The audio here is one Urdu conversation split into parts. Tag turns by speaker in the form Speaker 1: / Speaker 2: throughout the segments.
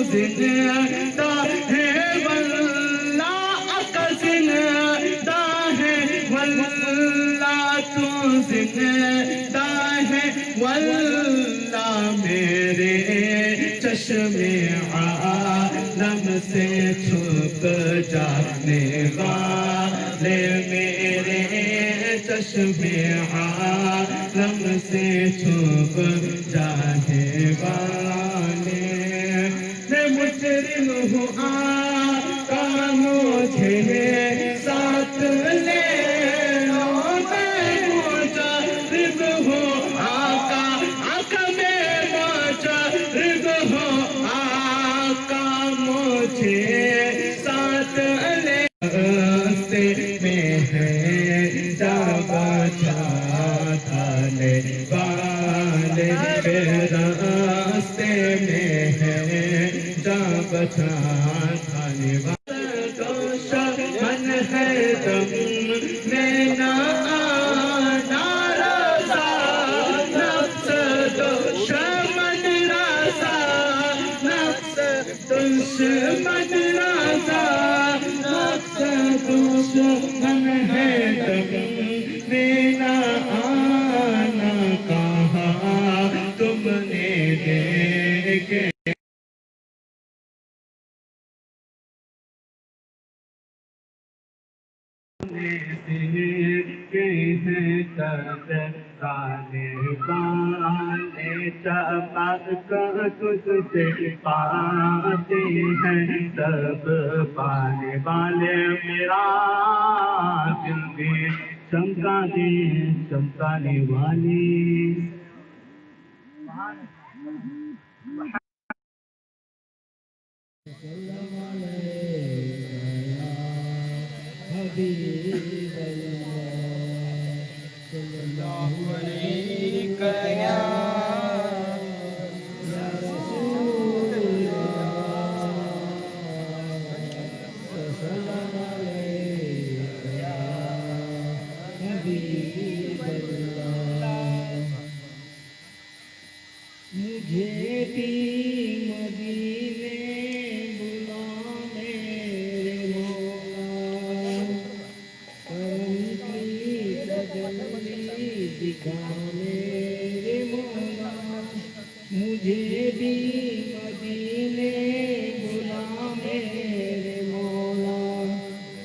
Speaker 1: زندہ ہے واللہ آقا زندہ ہے واللہ تو زندہ ہے واللہ میرے چشم عالم سے چھپ جانے والے میرے چشم عالم سے چھپ جانے والے میں مجرم ہوں آقا مجھے ساتھ لے لو میں مجرم ہوں آقا آقا میں مجرم ہوں آقا مجھے ساتھ لے راستے میں ہے جا بچانے والے راستے میں ہے جا بچانے والے دشمن ہے دم میں نہ آنا رضا نفس دشمن رضا نفس دشمن رضا نفس دشمن ہے دم میں نہ آنا کہا تم نے دیکھے چمک تجھ سے پاتے ہیں سب پانے والے میرا دل بھی چمکانے والی حبیب اللہ صلی اللہ علیہ یا رسول اللہ سلام علیک یا حبیب اللہ مجھے بھی مدینے دکھا میرے مولا مجھے بھی مدینے بلا میرے مولا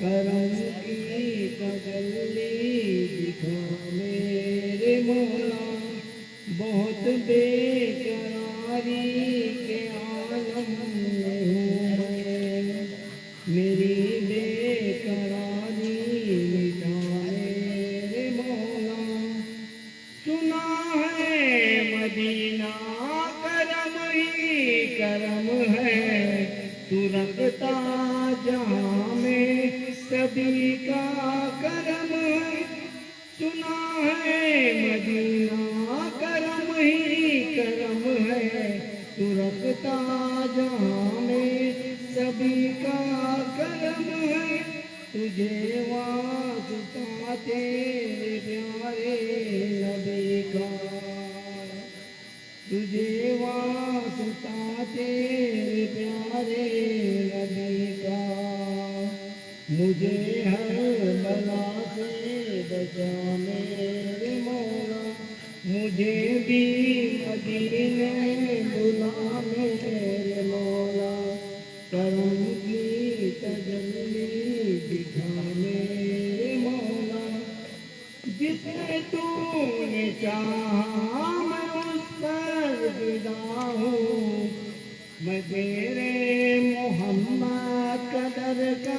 Speaker 1: کرم کی تجلی دکھا میرے مولا بہت بے قراری کے عالم میں ہوں میں میری بے قراری مٹا میرے مولا سنا ہے مدینہ کرم ہی کرم ہے تو رکھتا جہاں میں سبھی کا کرم ہے سنا ہے مدینہ کرم ہی کرم ہے تو رکھتا جہاں میں سبھی کا کرم ہے تجھے واسطہ تیرے پیارے نبی کا تجھے واسطہ تیرے پیارے نبی کا مجھے ہر بلا سے بچا میرے مولا مجھے بھی مدینے بلا میرے مولا کرم کی تجلی دکھا میرے مولا جسے تو نے چاہا میں اس پر فدا ہوں میں تیرے محمد قدر کا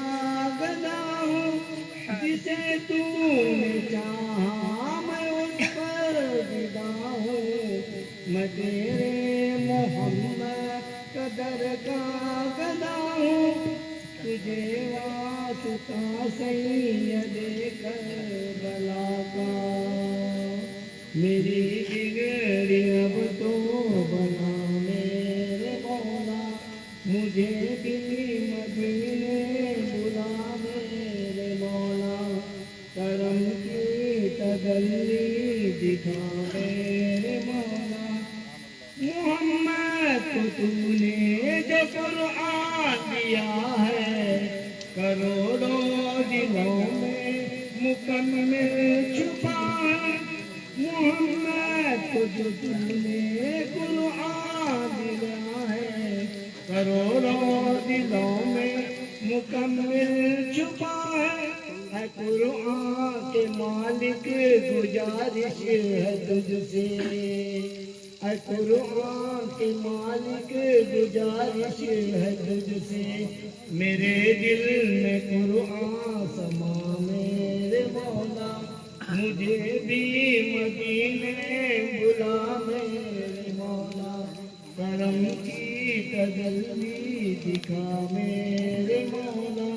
Speaker 1: گدا ہوں جسے تو نے چاہا میں اس پر فدا ہوں میں تیرے محمد قدر کا گدا ہوں تجھے واسطہ سید کربلا کا میری بگڑی اب تو بنا میرے مولا مجھے بھی مدینے بلا میرے مولا کرم کی تجلی دکھا میرے مولا محمد کو تو نے جو قرآن دیا ہے کروڑوں دلوں میں مکمل چھپا ہے محمد کو جو دل میں قرآن دیا ہے کروڑوں دلوں میں مکمل چھپا ہے اے قرآن کے مالک گزارش ہے تجھ سے اے قرآن کے مالک گزارش ہے تجھ سے میرے دل میں قرآن سما میرے مولا مجھے بھی مدینے بلا میرے مولا کرم کی تجلی دکھا میرے مولا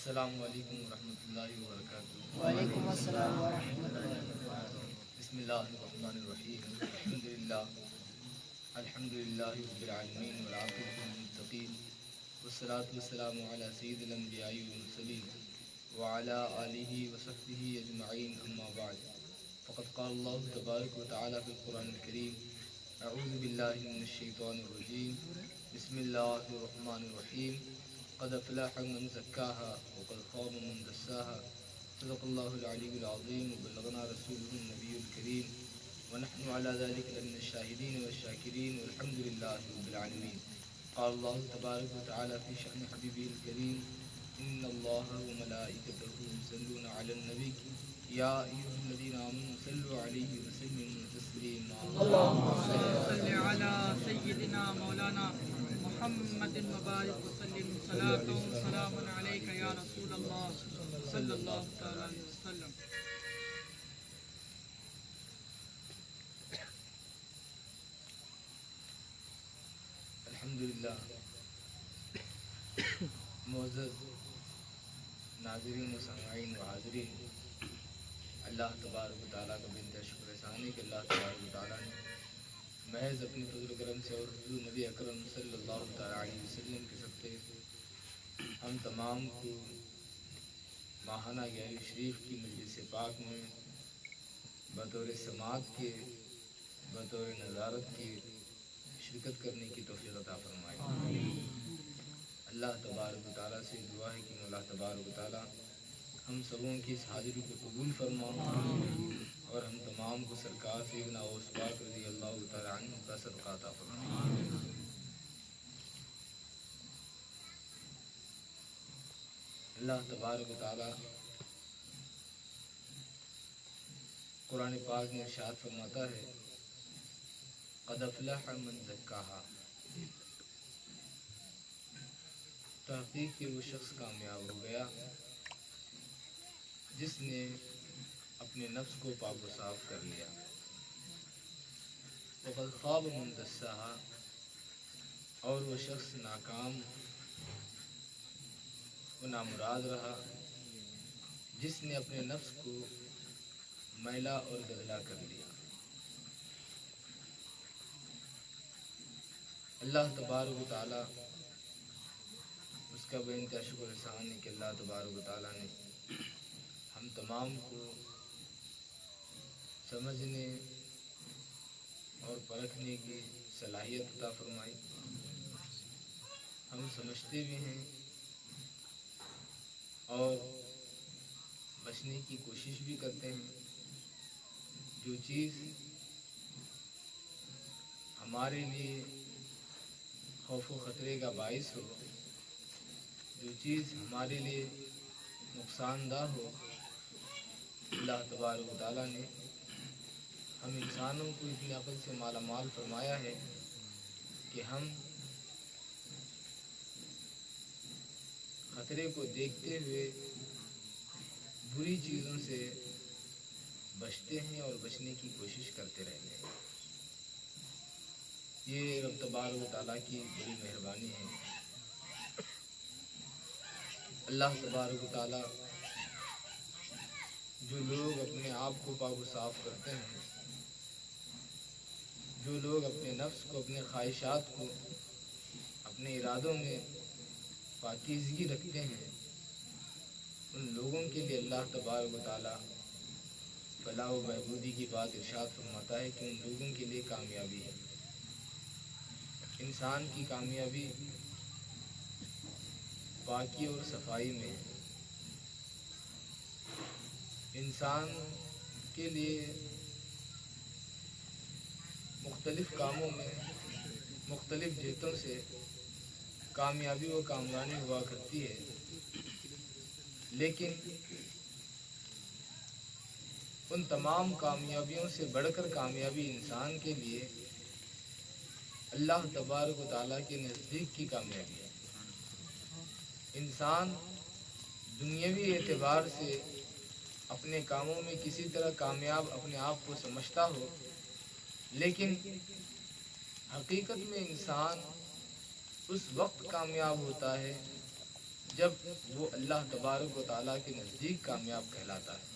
Speaker 2: السلام علیکم ورحمۃ اللہ وبرکاتہ۔
Speaker 3: وعلیکم السلام ورحمۃ اللہ وبرکاتہ۔
Speaker 2: بسم اللہ الرحمن الرحیم، الحمد للہ رب العالمین والعاقبۃ للمتقین، والصلاة والسلام علی سید الانبیاء والمرسلین وعلی آلہ وصحبہ اجمعین، اما بعد، فقد قال اللہ تبارک وتعالی فی القرآن الکریم: اعوذ باللہ من الشیطان الرجیم، بسم اللہ الرحمن الرحیم، قد افلح من زکاها وقد خاب من دساها، صدق اللہ العلی العظیم، وبلغنا رسوله النبی الکریم، ونحن على ذلك لمن الشاهدين والشاكرين، والحمد لله رب العالمين۔ قال الله تبارك وتعالى في شأن حبيبه الكريم: إن الله وملائكته يصلون على النبي يا أيها الذين آمنوا صلوا عليه وسلموا تسليما۔
Speaker 3: اللهم صل على سيدنا مولانا محمد وبارك وسلم، صلاة وسلام عليك يا رسول الله صلى الله تعالى عليه وسلم۔
Speaker 2: الحمدللہ، معزز ناظرین و سامعین و حاضرین، اللہ تبارک و تعالیٰ کا بنت شکر احسان ہے کہ اللہ تبارک و تعالیٰ نے محض اپنے فضل و کرم سے اور حضور نبی اکرم صلی اللہ تعالیٰ علیہ وسلم کے صدقے ہم تمام کو ماہانہ گیاری شریف کی مجلس پاک میں بطور سماعت کے، بطور نظارت کی شرکت کرنے کی توفیق عطا فرمائے۔ اللہ تبارک و تعالیٰ سے دعا ہے کہ مولا تبارک و تعالیٰ ہم سبوں کی اس حاضری کو قبول فرما اور ہم تمام کو سرکار سیدنا غوث پاک رضی اللہ تعالیٰ عنہ کا صدقہ عطا فرما۔ اللہ تبارک و تعالیٰ قرآن پاک میں ارشاد فرماتا ہے: قد افلح من زکاہا، تحقیق کہ وہ شخص کامیاب ہو گیا جس نے اپنے نفس کو پاک و صاف کر لیا۔ وقد خاب من دساہا، اور وہ شخص ناکام و نامراد رہا جس نے اپنے نفس کو میلا اور گدلا کر لیا۔ اللہ تبارک و تعالیٰ اس کا بے انتہا شکر احسان ہے کہ اللہ تبارک و تعالیٰ نے ہم تمام کو سمجھنے اور پرکھنے کی صلاحیت عطا فرمائی۔ ہم سمجھتے بھی ہیں اور بچنے کی کوشش بھی کرتے ہیں۔ جو چیز ہمارے لیے خوف و خطرے کا باعث ہو، جو چیز ہمارے لیے نقصان دہ ہو، اللہ تبارک و تعالیٰ نے ہم انسانوں کو اتنی عقل سے مالا مال فرمایا ہے کہ ہم خطرے کو دیکھتے ہوئے بری چیزوں سے بچتے ہیں اور بچنے کی کوشش کرتے رہتے ہیں۔ یہ رب تبارک و تعالیٰ کی بڑی مہربانی ہے۔ اللہ تبارک و تعالیٰ جو لوگ اپنے آپ کو پاک و صاف کرتے ہیں، جو لوگ اپنے نفس کو، اپنے خواہشات کو، اپنے ارادوں میں پاکیزگی رکھتے ہیں، ان لوگوں کے لیے اللہ تبارک و تعالیٰ فلاح و بہبودی کی بات ارشاد فرماتا ہے کہ ان لوگوں کے لیے کامیابی ہے۔ انسان کی کامیابی پاکی اور صفائی میں ہے۔ انسان کے لیے مختلف کاموں میں مختلف جہتوں سے کامیابی و کامرانی ہوا کرتی ہے، لیکن ان تمام کامیابیوں سے بڑھ کر کامیابی انسان کے لیے اللہ تبارک و تعالیٰ کے نزدیک کی کامیابی ہے۔ انسان دنیاوی اعتبار سے اپنے کاموں میں کسی طرح کامیاب اپنے آپ کو سمجھتا ہو، لیکن حقیقت میں انسان اس وقت کامیاب ہوتا ہے جب وہ اللہ تبارک و تعالیٰ کے نزدیک کامیاب کہلاتا ہے۔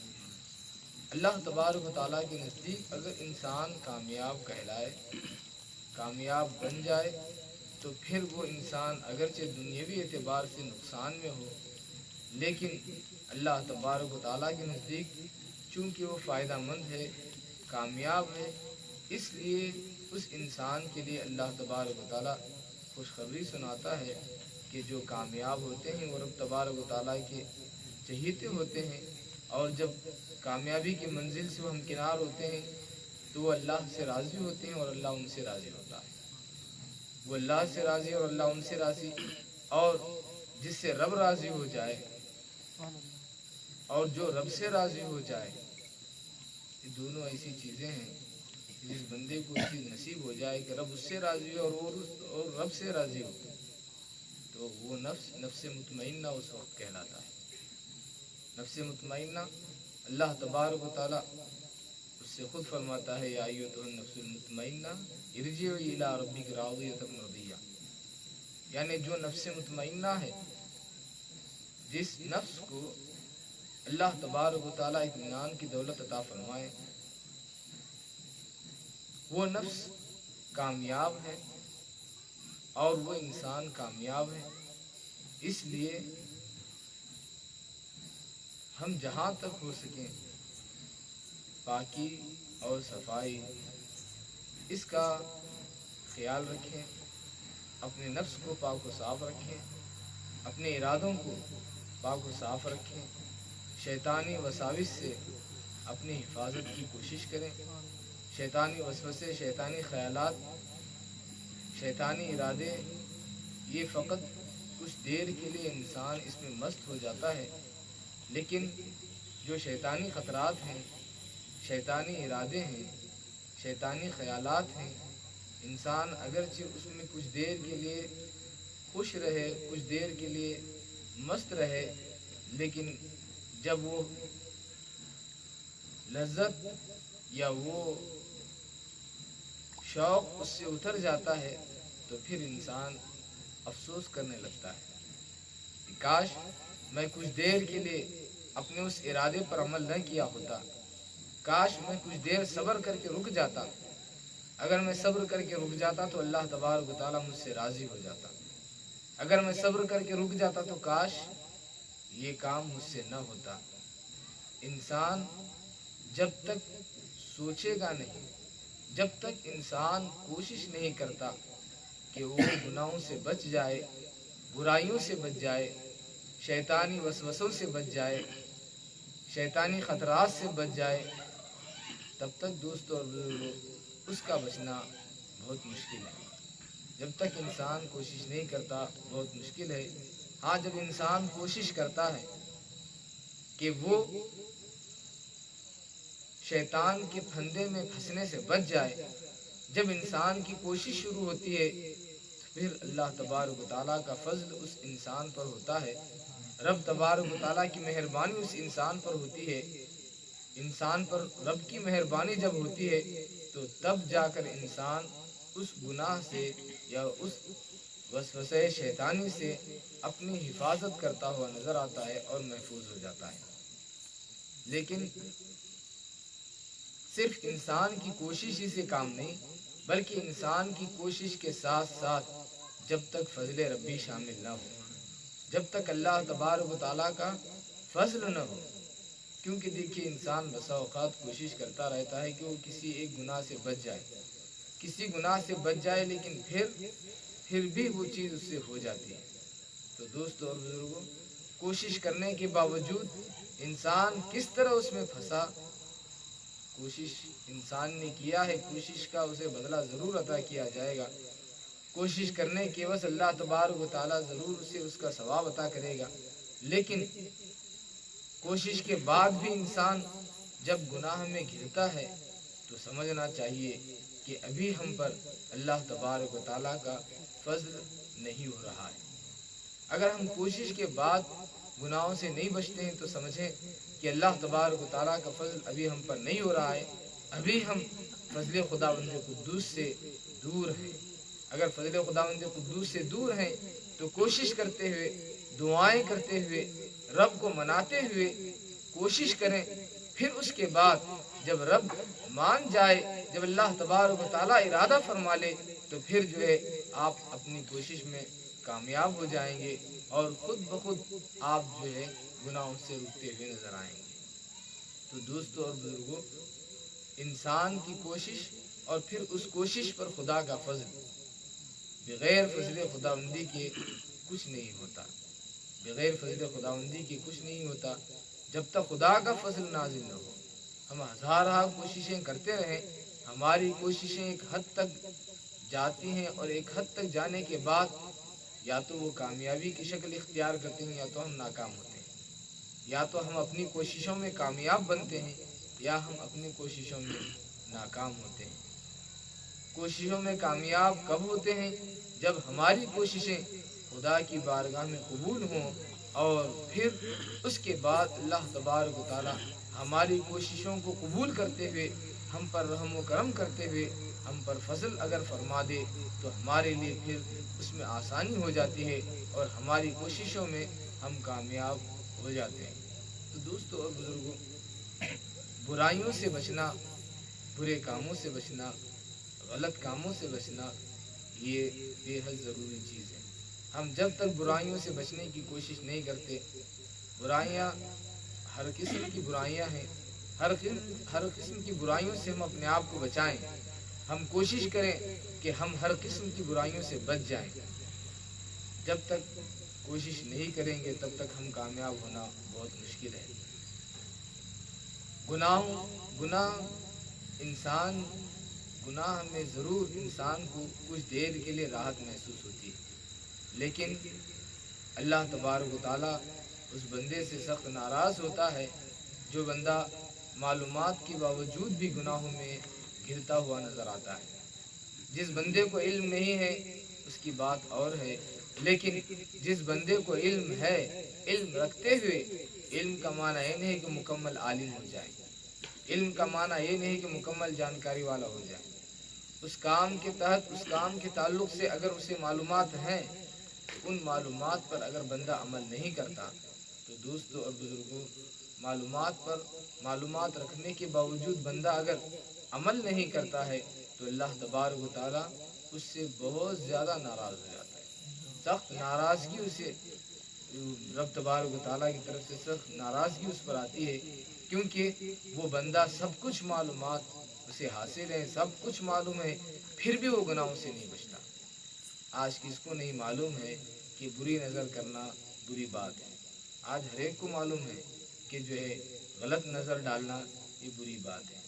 Speaker 2: اللہ تبارک و تعالیٰ کے نزدیک اگر انسان کامیاب کہلائے، کامیاب بن جائے، تو پھر وہ انسان اگرچہ دنیاوی اعتبار سے نقصان میں ہو، لیکن اللہ تبارک و تعالیٰ کے نزدیک چونکہ وہ فائدہ مند ہے، کامیاب ہے، اس لیے اس انسان کے لیے اللہ تبارک و تعالیٰ خوشخبری سناتا ہے کہ جو کامیاب ہوتے ہیں وہ رب تبارک و تعالیٰ کے چہیتے ہوتے ہیں، اور جب کامیابی کی منزل سے وہ ہمکنار ہوتے ہیں تو وہ اللہ سے راضی ہوتے ہیں اور اللہ ان سے راضی ہوتا ہے۔ وہ اللہ سے راضی اور اللہ ان سے راضی، اور جس سے رب راضی ہو جائے اور جو رب سے راضی ہو جائے، یہ دونوں ایسی چیزیں ہیں جس بندے کو چیز نصیب ہو جائے کہ رب اس سے راضی ہو اور رب سے راضی ہو، تو وہ نفس مطمئنہ اس وقت کہلاتا ہے۔ نفس مطمئنہ اللہ تبارک و تعالیٰ اس سے خود فرماتا ہے، یا ایھا النفس المطمئنہ ارجعی الی ربک راضیۃ مرضیہ، یعنی جو نفس مطمئنہ ہے، جس نفس کو اللہ تبارک و تعالیٰ اطمینان کی دولت عطا فرمائے، وہ نفس کامیاب ہے اور وہ انسان کامیاب ہے۔ اس لیے ہم جہاں تک ہو سکیں پاکی اور صفائی اس کا خیال رکھیں، اپنے نفس کو پاک و صاف رکھیں، اپنے ارادوں کو پاک و صاف رکھیں، شیطانی وساوس سے اپنی حفاظت کی کوشش کریں۔ شیطانی وسوسے، شیطانی خیالات، شیطانی ارادے، یہ فقط کچھ دیر کے لیے انسان اس میں مست ہو جاتا ہے، لیکن جو شیطانی خطرات ہیں، شیطانی ارادے ہیں، شیطانی خیالات ہیں، انسان اگرچہ اس میں کچھ دیر کے لیے خوش رہے، کچھ دیر کے لیے مست رہے، لیکن جب وہ لذت یا وہ شوق اس سے اتر جاتا ہے تو پھر انسان افسوس کرنے لگتا ہے کہ کاش میں کچھ دیر کے لیے اپنے اس ارادے پر عمل نہ کیا ہوتا، کاش میں کچھ دیر صبر کر کے رک جاتا، اگر میں صبر کر کے رک جاتا تو اللہ تبارک و تعالیٰ مجھ سے راضی ہو جاتا، اگر میں صبر کر کے رک جاتا تو کاش یہ کام مجھ سے نہ ہوتا۔ انسان جب تک سوچے گا نہیں، جب تک انسان کوشش نہیں کرتا کہ وہ گناہوں سے بچ جائے، برائیوں سے بچ جائے، شیطانی وسوسوں سے بچ جائے، شیطانی خطرات سے بچ جائے، تب تک دوستو اور بزرگوں اس کا بچنا بہت مشکل ہے۔ جب تک انسان کوشش نہیں کرتا بہت مشکل ہے۔ ہاں، جب انسان کوشش کرتا ہے کہ وہ شیطان کے پھندے میں پھنسنے سے بچ جائے، جب انسان کی کوشش شروع ہوتی ہے تو پھر اللہ تبارک و تعالیٰ کا فضل اس انسان پر ہوتا ہے، رب تبارک و تعالیٰ کی مہربانی اس انسان پر ہوتی ہے۔ انسان پر رب کی مہربانی جب ہوتی ہے تو تب جا کر انسان اس گناہ سے یا اس وسوسے شیطانی سے اپنی حفاظت کرتا ہوا نظر آتا ہے اور محفوظ ہو جاتا ہے۔ لیکن صرف انسان کی کوشش ہی سے کام نہیں، بلکہ انسان کی کوشش کے ساتھ ساتھ جب تک فضل ربی شامل نہ ہو، جب تک اللہ تبارک و تعالیٰ کا فضل نہ ہو، کیونکہ دیکھیے انسان بسا اوقات کوشش کرتا رہتا ہے کہ وہ کسی ایک گناہ سے بچ جائے، کسی گناہ سے بچ جائے، لیکن پھر بھی وہ چیز اس سے ہو جاتی ہے۔ تو دوستو اور بزرگوں، کوشش کرنے کے باوجود انسان کس طرح اس میں پھنسا، کوشش انسان نے کیا ہے، کوشش کا اسے بدلہ ضرور عطا کیا جائے گا، کوشش کرنے کے عوض اللہ تبارک و تعالیٰ ضرور اسے اس کا ثواب عطا کرے گا، لیکن کوشش کے بعد بھی انسان جب گناہ میں گرتا ہے تو سمجھنا چاہیے کہ ابھی ہم پر اللہ تبارک و تعالیٰ کا فضل نہیں ہو رہا ہے۔ اگر ہم کوشش کے بعد گناہوں سے نہیں بچتے ہیں تو سمجھیں کہ اللہ تبارک و تعالیٰ کا فضل ابھی ہم پر نہیں ہو رہا ہے، ابھی ہم فضل خداوند قدوس سے دور ہیں۔ اگر فضل خداوند قدوس سے دور ہیں تو کوشش کرتے ہوئے دعائیں کرتے ہوئے رب کو مناتے ہوئے کوشش کریں. پھر اس کے بعد جب رب مان جائے، جب اللہ تبارک و تعالیٰ ارادہ فرما لے، تو پھر جو ہے آپ اپنی کوشش میں کامیاب ہو جائیں گے اور خود بخود آپ جو ہے گناہوں سے رکتے ہوئے نظر آئیں گے. تو دوستو اور بزرگوں، انسان کی کوشش اور پھر اس کوشش پر خدا کا فضل، بغیر فضل خداوندی کے کچھ نہیں ہوتا. بغیر فضل خداوندی کے کچھ نہیں ہوتا. جب تک خدا کا فضل نازل نہ ہو، ہم ہزارہ کوششیں کرتے رہیں، ہماری کوششیں ایک حد تک جاتی ہیں اور ایک حد تک جانے کے بعد یا تو وہ کامیابی کی شکل اختیار کرتے ہیں یا تو ہم ناکام ہوتے ہیں. یا تو ہم اپنی کوششوں میں کامیاب بنتے ہیں یا ہم اپنی کوششوں میں ناکام ہوتے ہیں. کوششوں میں کامیاب کب ہوتے ہیں؟ جب ہماری کوششیں خدا کی بارگاہ میں قبول ہوں اور پھر اس کے بعد اللہ تبارک و تعالی ہماری کوششوں کو قبول کرتے ہوئے ہم پر رحم و کرم کرتے ہوئے ہم پر فضل اگر فرما دے تو ہمارے لیے پھر اس میں آسانی ہو جاتی ہے اور ہماری کوششوں میں ہم کامیاب ہو جاتے ہیں. تو دوستو اور بزرگوں، برائیوں سے بچنا، برے کاموں سے بچنا، غلط کاموں سے بچنا یہ بے حد ضروری چیز ہے. ہم جب تک برائیوں سے بچنے کی کوشش نہیں کرتے، برائیاں ہر قسم کی برائیاں ہیں، ہر قسم کی برائیوں سے ہم اپنے آپ کو بچائیں. ہم کوشش کریں کہ ہم ہر قسم کی برائیوں سے بچ جائیں. جب تک کوشش نہیں کریں گے تب تک ہم کامیاب ہونا بہت مشکل ہے. گناہ میں ضرور انسان کو کچھ دیر کے لیے راحت محسوس ہوتی ہے، لیکن اللہ تبارک و تعالیٰ اس بندے سے سخت ناراض ہوتا ہے جو بندہ معلومات کے باوجود بھی گناہوں میں گرتا ہوا نظر آتا ہے. جس بندے کو علم نہیں ہے اس کی بات اور ہے، لیکن جس بندے کو علم ہے، علم رکھتے ہوئے، علم کا معنی یہ نہیں کہ مکمل عالم ہو جائے، علم کا معنی یہ نہیں کہ مکمل جانکاری والا ہو جائے. اس کام کے تحت، اس کام کے تعلق سے اگر اسے معلومات ہیں، ان معلومات پر اگر بندہ عمل نہیں کرتا تو دوستو اور بزرگوں، معلومات رکھنے کے باوجود بندہ اگر عمل نہیں کرتا ہے تو اللہ تبارک و تعالیٰ اس سے بہت زیادہ ناراض ہو جاتا ہے. سخت ناراضگی اسے، رب تبارک و تعالیٰ کی طرف سے سخت ناراضگی اس پر آتی ہے، کیونکہ وہ بندہ سب کچھ معلومات اسے حاصل ہے، سب کچھ معلوم ہے، پھر بھی وہ گناہوں سے نہیں بچتا. آج کس کو نہیں معلوم ہے کہ بری نظر کرنا بری بات ہے؟ آج ہر ایک کو معلوم ہے کہ جو ہے غلط نظر ڈالنا یہ بری بات ہے،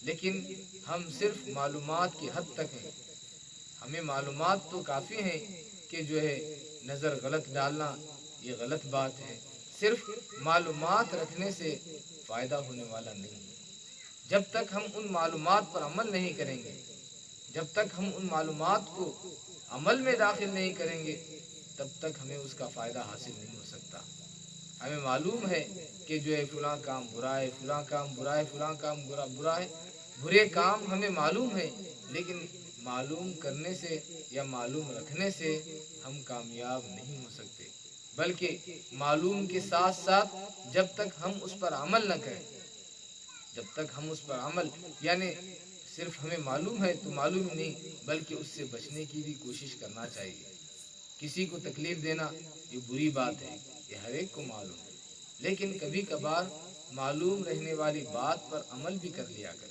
Speaker 2: لیکن ہم صرف معلومات کی حد تک ہیں. ہمیں معلومات تو کافی ہیں کہ جو ہے نظر غلط ڈالنا یہ غلط بات ہے. صرف معلومات رکھنے سے فائدہ ہونے والا نہیں ہے. جب تک ہم ان معلومات پر عمل نہیں کریں گے، جب تک ہم ان معلومات کو عمل میں داخل نہیں کریں گے، تب تک ہمیں اس کا فائدہ حاصل نہیں ہو سکتا. ہمیں معلوم ہے کہ جو ہے فلاں کام برا ہے، فلاں کام برا ہے، فلاں کام برا ہے، برے کام ہمیں معلوم ہے، لیکن معلوم کرنے سے یا معلوم رکھنے سے ہم کامیاب نہیں ہو سکتے. بلکہ معلوم کے ساتھ ساتھ جب تک ہم اس پر عمل نہ کریں، جب تک ہم اس پر عمل، یعنی صرف ہمیں معلوم ہے تو معلوم ہی نہیں بلکہ اس سے بچنے کی بھی کوشش کرنا چاہیے. کسی کو تکلیف دینا یہ بری بات ہے، یہ ہر ایک کو معلوم ہے، لیکن کبھی کبھار معلوم رہنے والی بات پر عمل بھی کر لیا کریں.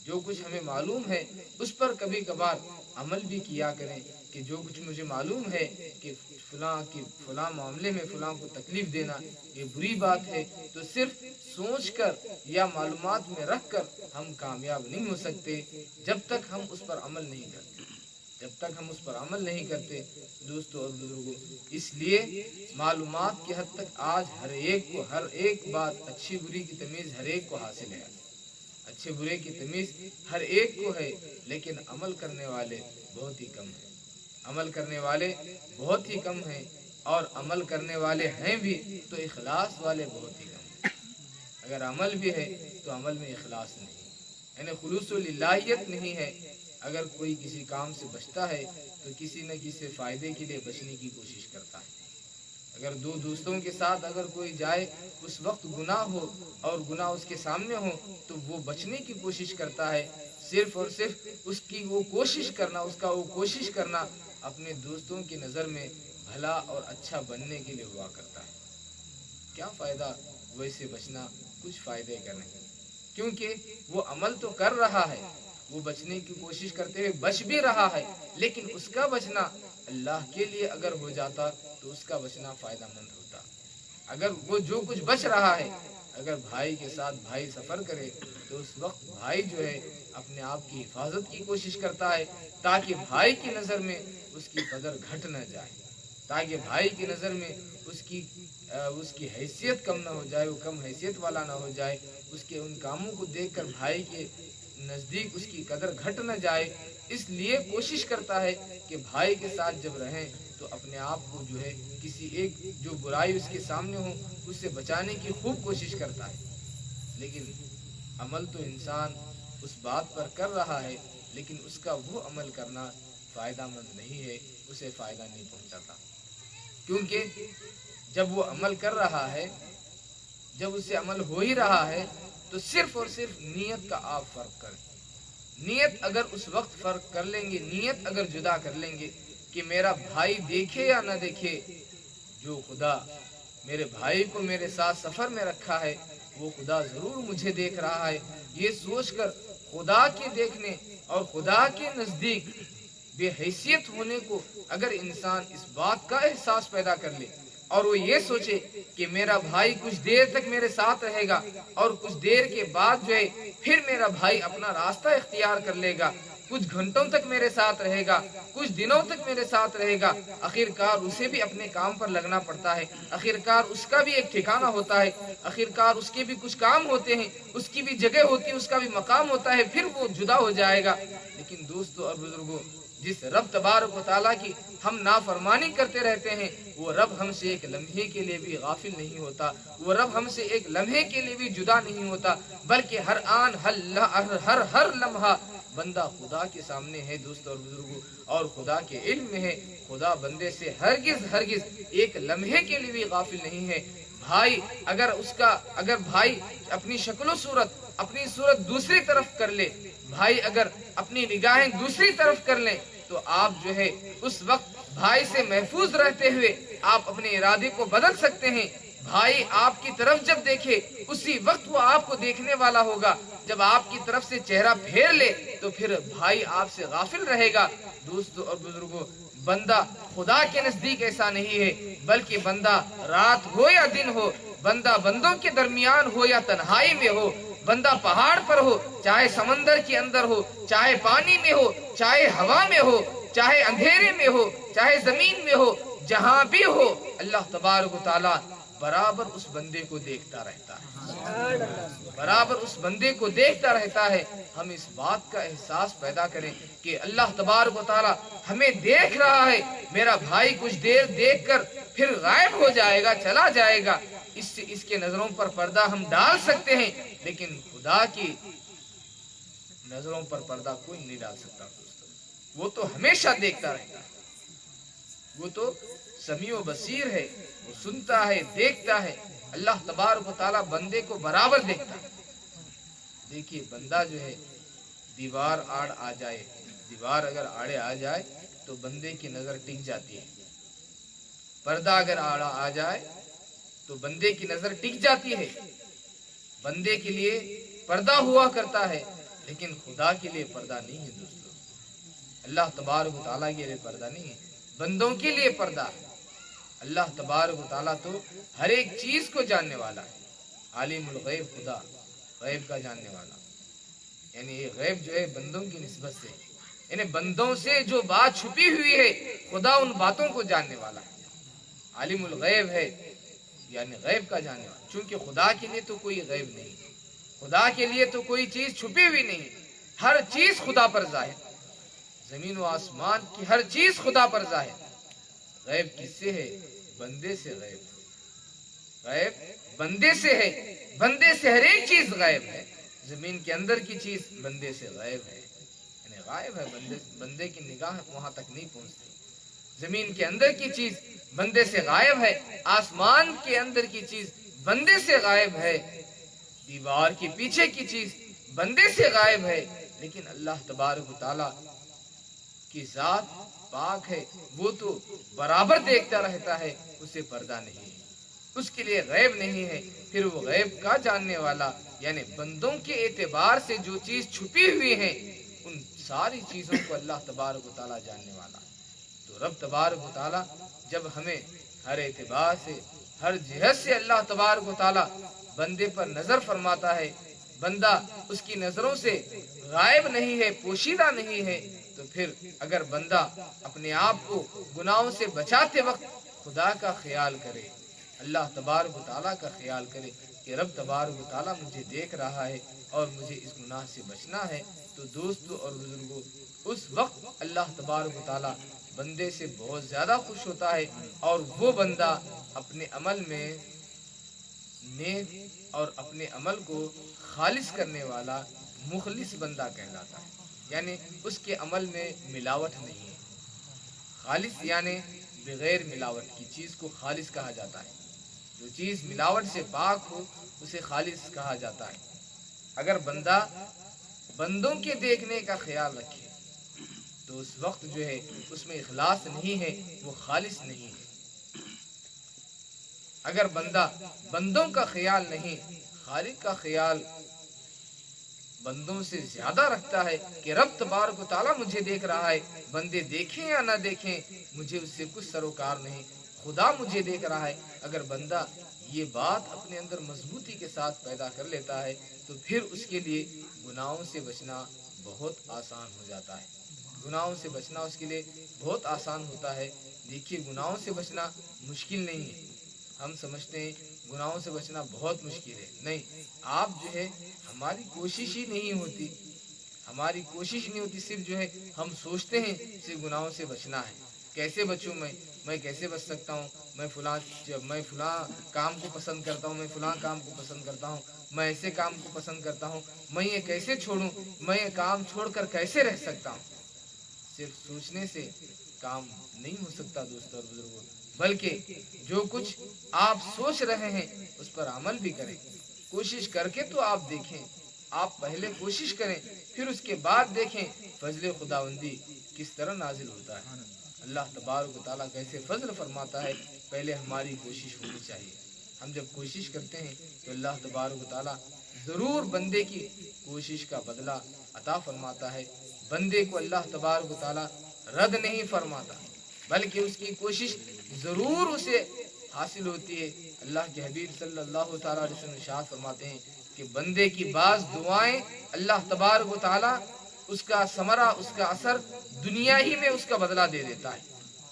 Speaker 2: جو کچھ ہمیں معلوم ہے اس پر کبھی کبھار عمل بھی کیا کریں کہ جو کچھ مجھے معلوم ہے کہ فلاں معاملے میں فلاں کو تکلیف دینا یہ بری بات ہے، تو صرف سوچ کر یا معلومات میں رکھ کر ہم کامیاب نہیں ہو سکتے جب تک ہم اس پر عمل نہیں کرتے. جب تک ہم اس پر عمل نہیں کرتے دوستو اور بزرگوں، اس لیے معلومات کی حد تک آج ہر ایک بات اچھی بری کی تمیز ہر ایک کو حاصل ہے، اچھے برے کی تمیز ہر ایک کو ہے، لیکن عمل کرنے والے بہت ہی کم ہیں. عمل کرنے والے بہت ہی کم ہیں، اور عمل کرنے والے ہیں بھی تو اخلاص والے بہت ہی کم ہیں. اگر عمل بھی ہے تو عمل میں اخلاص نہیں، یعنی خلوص و للہیت نہیں ہے. اگر کوئی کسی کام سے بچتا ہے تو کسی نہ کسی فائدے کے لیے بچنے کی کوشش کرتا ہے. اگر دو دوستوں کے ساتھ اگر کوئی جائے اس وقت گناہ ہو اور گناہ اس کے سامنے ہو تو وہ بچنے کی کوشش کرتا ہے، صرف اور صرف اس کی وہ کوشش کرنا اپنے دوستوں کی نظر میں بھلا اور اچھا بننے کے لیے ہوا کرتا ہے۔ کیا فائدہ ویسے بچنا؟ کچھ فائدے کا نہیں، کیونکہ وہ عمل تو کر رہا ہے، وہ بچنے کی کوشش کرتے ہوئے بچ بھی رہا ہے، لیکن اس کا بچنا اللہ کے لیے اگر ہو جاتا تو اس کا بچنا فائدہ مند ہوتا۔ اگر وہ جو کچھ بچ رہا ہے، اگر بھائی کے ساتھ بھائی سفر کرے تو اس وقت بھائی جو ہے اپنے آپ کی حفاظت کی کوشش کرتا ہے تاکہ بھائی کی نظر میں اس کی قدر گھٹ نہ جائے، تاکہ بھائی کی نظر میں اس کی حیثیت کم نہ ہو جائے، وہ کم حیثیت والا نہ ہو جائے، اس کے ان کاموں کو دیکھ کر بھائی کے نزدیک اس کی قدر گھٹ نہ جائے، اس لیے کوشش کرتا ہے کہ بھائی کے ساتھ جب رہیں تو اپنے آپ کو جو ہے کسی ایک جو برائی اس کے سامنے ہو اس سے بچانے کی خوب کوشش کرتا ہے۔ لیکن عمل تو انسان اس بات پر کر رہا ہے، لیکن اس کا وہ عمل کرنا فائدہ مند نہیں ہے، اسے فائدہ نہیں پہنچاتا، کیونکہ جب وہ عمل کر رہا ہے، جب اس سے عمل ہو ہی رہا ہے تو صرف اور صرف نیت کا آپ فرق کریں۔ نیت اگر اس وقت فرق کر لیں گے، نیت اگر جدا کر لیں گے کہ میرا بھائی دیکھے یا نہ دیکھے، جو خدا میرے بھائی کو میرے ساتھ سفر میں رکھا ہے وہ خدا ضرور مجھے دیکھ رہا ہے، یہ سوچ کر خدا کے دیکھنے اور خدا کے نزدیک بے حیثیت ہونے کو اگر انسان اس بات کا احساس پیدا کر لے اور وہ یہ سوچے کہ میرا بھائی کچھ دیر تک میرے ساتھ رہے گا اور کچھ دیر کے بعد جو ہے پھر میرا بھائی اپنا راستہ اختیار کر لے گا، کچھ گھنٹوں تک میرے ساتھ رہے گا، کچھ دنوں تک میرے ساتھ رہے گا، آخرکار اسے بھی اپنے کام پر لگنا پڑتا ہے، آخرکار اس کا بھی ایک ٹھکانہ ہوتا ہے، آخرکار اس کے بھی کچھ کام ہوتے ہیں، اس کی بھی جگہ ہوتی ہے، اس کا بھی مقام ہوتا ہے، پھر وہ جدا ہو جائے گا۔ لیکن دوستو اور بزرگوں، جس رب تبارک و تعالیٰ کی ہم نافرمانی کرتے رہتے ہیں وہ رب ہم سے ایک لمحے کے لیے بھی غافل نہیں ہوتا، وہ رب ہم سے ایک لمحے کے لیے بھی جدا نہیں ہوتا، بلکہ ہر آن ہر لمحہ بندہ خدا کے سامنے ہے دوستو اور بزرگوں، اور خدا کے علم میں ہے، خدا بندے سے ہرگز ایک لمحے کے لیے بھی غافل نہیں ہے۔ بھائی اگر بھائی اپنی شکل و صورت دوسری طرف کر لے، بھائی اگر اپنی نگاہیں دوسری طرف کر لیں تو آپ جو ہے اس وقت بھائی سے محفوظ رہتے ہوئے آپ اپنے ارادے کو بدل سکتے ہیں۔ بھائی آپ کی طرف جب دیکھے اسی وقت وہ آپ کو دیکھنے والا ہوگا، جب آپ کی طرف سے چہرہ پھیر لے تو پھر بھائی آپ سے غافل رہے گا۔ دوستو اور بزرگوں، بندہ خدا کے نزدیک ایسا نہیں ہے، بلکہ بندہ رات ہو یا دن ہو، بندہ بندوں کے درمیان ہو یا تنہائی میں ہو، بندہ پہاڑ پر ہو، چاہے سمندر کے اندر ہو، چاہے پانی میں ہو، چاہے ہوا میں ہو، چاہے اندھیرے میں ہو، چاہے زمین میں ہو، جہاں بھی ہو، اللہ تبارک و تعالیٰ برابر اس بندے کو دیکھتا رہتا ہے، برابر اس بندے کو دیکھتا رہتا ہے۔ ہم اس بات کا احساس پیدا کریں کہ اللہ تبارک و تعالیٰ ہمیں دیکھ رہا ہے، میرا بھائی کچھ دیر دیکھ کر پھر غائب ہو جائے گا، چلا جائے گا، اس کے نظروں پر پردہ ہم ڈال سکتے ہیں، لیکن خدا کی نظروں پر پردہ کوئی نہیں ڈال سکتا دوستو، وہ تو ہمیشہ دیکھتا رہتا ہے، وہ تو سمیع و بصیر ہے، وہ سنتا ہے، دیکھتا ہے۔ اللہ تبارک و تعالیٰ بندے کو برابر دیکھتا ہے۔ دیکھیے بندہ جو ہے دیوار آڑ آ جائے، دیوار اگر آڑے آ جائے تو بندے کی نظر ٹک جاتی ہے، پردہ اگر آڑا آ جائے تو بندے کی نظر ٹک جاتی ہے، بندے کے لیے پردہ ہوا کرتا ہے، لیکن خدا کے لیے پردہ نہیں ہے دوستو، اللہ تبارک و تعالیٰ کے لیے پردہ نہیں ہے، بندوں کے لیے پردہ ہے۔ اللہ تبارک و تعالیٰ تو ہر ایک چیز کو جاننے والا ہے، عالم الغیب، خدا غیب کا جاننے والا، یعنی یہ غیب جو ہے بندوں کی نسبت سے، یعنی بندوں سے جو بات چھپی ہوئی ہے خدا ان باتوں کو جاننے والا ہے، عالم الغیب ہے، یعنی غیب کا جاننے والا، چونکہ خدا کے لیے تو کوئی غیب نہیں، خدا کے لیے تو کوئی چیز چھپی ہوئی نہیں، ہر چیز خدا پر ظاہر، زمین و آسمان کی ہر چیز خدا پر ظاہر۔ غیب کس سے ہے؟ بندے سے غیب، غیب بندے سے ہے، بندے سے ہر ایک چیز غائب ہے، زمین کے اندر کی چیز بندے سے غائب ہے، یعنی غائب ہے، بندے کی نگاہ وہاں تک نہیں پہنچتی، زمین کے اندر کی چیز بندے سے غائب ہے، آسمان کے اندر کی چیز بندے سے غائب ہے، دیوار کے پیچھے کی چیز بندے سے غائب ہے، لیکن اللہ تبارک و تعالی کی ذات پاک ہے، وہ تو برابر دیکھتا رہتا ہے، اسے پردہ نہیں ہے، اس کے لیے غیب نہیں ہے۔ پھر وہ غیب کا جاننے والا، یعنی بندوں کے اعتبار سے جو چیز چھپی ہوئی ہے ان ساری چیزوں کو اللہ تبارک و تعالی جاننے والا ہے۔ تو رب تبارک و تعالی جب ہمیں ہر اعتبار سے، ہر جہت سے اللہ تبارک و تعالی بندے پر نظر فرماتا ہے، بندہ اس کی نظروں سے غائب نہیں ہے، پوشیدہ نہیں ہے، تو پھر اگر بندہ اپنے آپ کو گناہوں سے بچاتے وقت خدا کا خیال کرے، اللہ تبارک و تعالیٰ کا خیال کرے کہ رب تبارک و تعالیٰ مجھے دیکھ رہا ہے اور مجھے اس گناہ سے بچنا ہے، تو دوستو اور بزرگوں، اس وقت اللہ تبارک و تعالیٰ بندے سے بہت زیادہ خوش ہوتا ہے، اور وہ بندہ اپنے عمل میں نیک اور اپنے عمل کو خالص کرنے والا مخلص بندہ کہلاتا ہے، یعنی اس کے عمل میں ملاوٹ نہیں ہے۔ خالص یعنی بغیر ملاوٹ کی چیز کو خالص کہا جاتا ہے، جو چیز ملاوٹ سے پاک ہو اسے خالص کہا جاتا ہے۔ اگر بندہ بندوں کے دیکھنے کا خیال رکھے تو اس وقت جو ہے اس میں اخلاص نہیں ہے، وہ خالص نہیں ہے۔ اگر بندہ بندوں کا خیال نہیں، خالق کا خیال بندوں سے زیادہ رکھتا ہے کہ رب تبارک و تعالیٰ مجھے دیکھ رہا ہے، بندے دیکھیں یا نہ دیکھیں مجھے اس سے کچھ سروکار نہیں، خدا مجھے دیکھ رہا ہے۔ اگر بندہ یہ بات اپنے اندر مضبوطی کے ساتھ پیدا کر لیتا ہے تو پھر اس کے لیے گناہوں سے بچنا بہت آسان ہو جاتا ہے، گناہوں سے بچنا اس کے لیے بہت آسان ہوتا ہے۔ دیکھیے گناہوں سے بچنا مشکل نہیں ہے، ہم سمجھتے ہیں گناہوں سے بچنا بہت مشکل ہے، نہیں، آپ جو ہے ہماری کوشش ہی نہیں ہوتی، ہماری کوشش نہیں ہوتی، صرف جو ہے ہم سوچتے ہیں صرف گناہوں سے بچنا ہے، کیسے بچوں میں کیسے بچ سکتا ہوں، میں فلاں کام کو پسند کرتا ہوں، میں فلاں کام کو پسند کرتا ہوں، میں ایسے کام کو پسند کرتا ہوں، میں یہ کیسے چھوڑوں، میں یہ کام چھوڑ کر کیسے رہ سکتا ہوں۔ صرف سوچنے سے کام نہیں ہو سکتا دوستوں اور بزرگوں، بلکہ جو کچھ آپ سوچ رہے ہیں اس پر عمل بھی کریں، کوشش کر کے تو آپ دیکھیں، آپ پہلے کوشش کریں پھر اس کے بعد دیکھیں فضل خداوندی کس طرح نازل ہوتا ہے، اللہ تبارک و تعالیٰ کیسے فضل فرماتا ہے۔ پہلے ہماری کوشش ہونی چاہیے، ہم جب کوشش کرتے ہیں تو اللہ تبارک و تعالیٰ ضرور بندے کی کوشش کا بدلہ عطا فرماتا ہے، بندے کو اللہ تبارک و تعالیٰ رد نہیں فرماتا، بلکہ اس کی کوشش ضرور اسے حاصل ہوتی ہے۔ اللہ کے حبیب صلی اللہ تعالیٰ علیہ وسلم ارشاد فرماتے ہیں کہ بندے کی بعض دعائیں اللہ تبارک و تعالیٰ اس کا ثمرہ، اس کا اثر دنیا ہی میں اس کا بدلہ دے دیتا ہے۔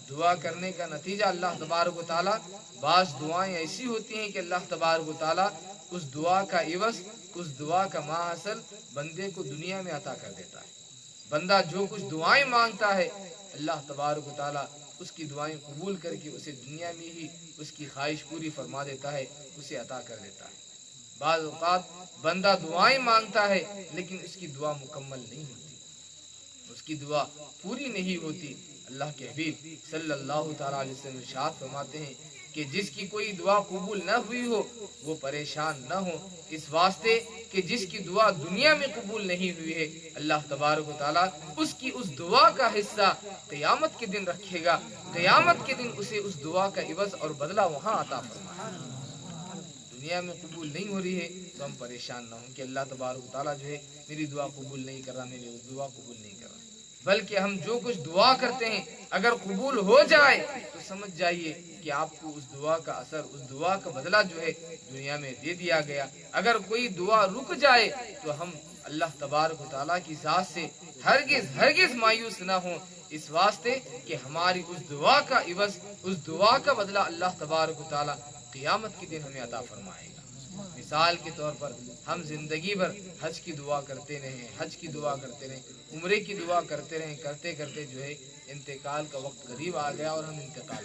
Speaker 2: دعا کرنے کا نتیجہ اللہ تبارک و تعالیٰ، بعض دعائیں ایسی ہوتی ہیں کہ اللہ تبارک و تعالیٰ اس دعا کا عوض، اس دعا کا ماحصل بندے کو دنیا میں عطا کر دیتا ہے۔ بندہ جو کچھ دعائیں مانگتا ہے اللہ تبارک و تعالیٰ اس کی دعائیں قبول کر کے اسے دنیا میں ہی اس کی خواہش پوری فرما دیتا ہے، اسے عطا کر دیتا ہے۔ بعض اوقات بندہ دعائیں مانگتا ہے لیکن اس کی دعا مکمل نہیں ہوتی، اس کی دعا پوری نہیں ہوتی۔ اللہ کے حبیب صلی اللہ تعالیٰ علیہ وسلم ارشاد فرماتے ہیں کہ جس کی کوئی دعا قبول نہ ہوئی ہو وہ پریشان نہ ہو، اس واسطے کہ جس کی دعا دنیا میں قبول نہیں ہوئی ہے اللہ تبارک و تعالیٰ اس کی اس دعا کا حصہ قیامت کے دن رکھے گا، قیامت کے دن اسے اس دعا کا عوض اور بدلہ وہاں عطا فرمائے گا۔ دنیا میں قبول نہیں ہو رہی ہے تو ہم پریشان نہ ہوں کہ اللہ تبارک و تعالیٰ جو ہے میری دعا قبول نہیں کر رہا، میری دعا قبول نہیں کر رہا، بلکہ ہم جو کچھ دعا کرتے ہیں اگر قبول ہو جائے تو سمجھ جائیے کہ آپ کو اس دعا کا اثر، اس دعا کا بدلہ جو ہے دنیا میں دے دیا گیا۔ اگر کوئی دعا رک جائے تو ہم اللہ تبارک و تعالیٰ کی ذات سے ہرگز مایوس نہ ہوں، اس واسطے کہ ہماری اس دعا کا عوض، اس دعا کا بدلہ اللہ تبارک و تعالیٰ قیامت کے دن ہمیں عطا فرمائے گا۔ مثال کے طور پر ہم زندگی بھر حج کی دعا کرتے رہے، حج کی دعا کرتے رہے، عمرے کی دعا کرتے رہے، کرتے کرتے جو ہے انتقال کا وقت قریب آ گیا اور ہم انتقال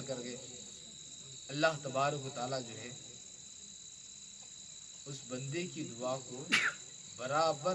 Speaker 2: کر گئے۔ اللہ تبارک و تعالیٰ جو ہے اس بندے کی دعا کو برابر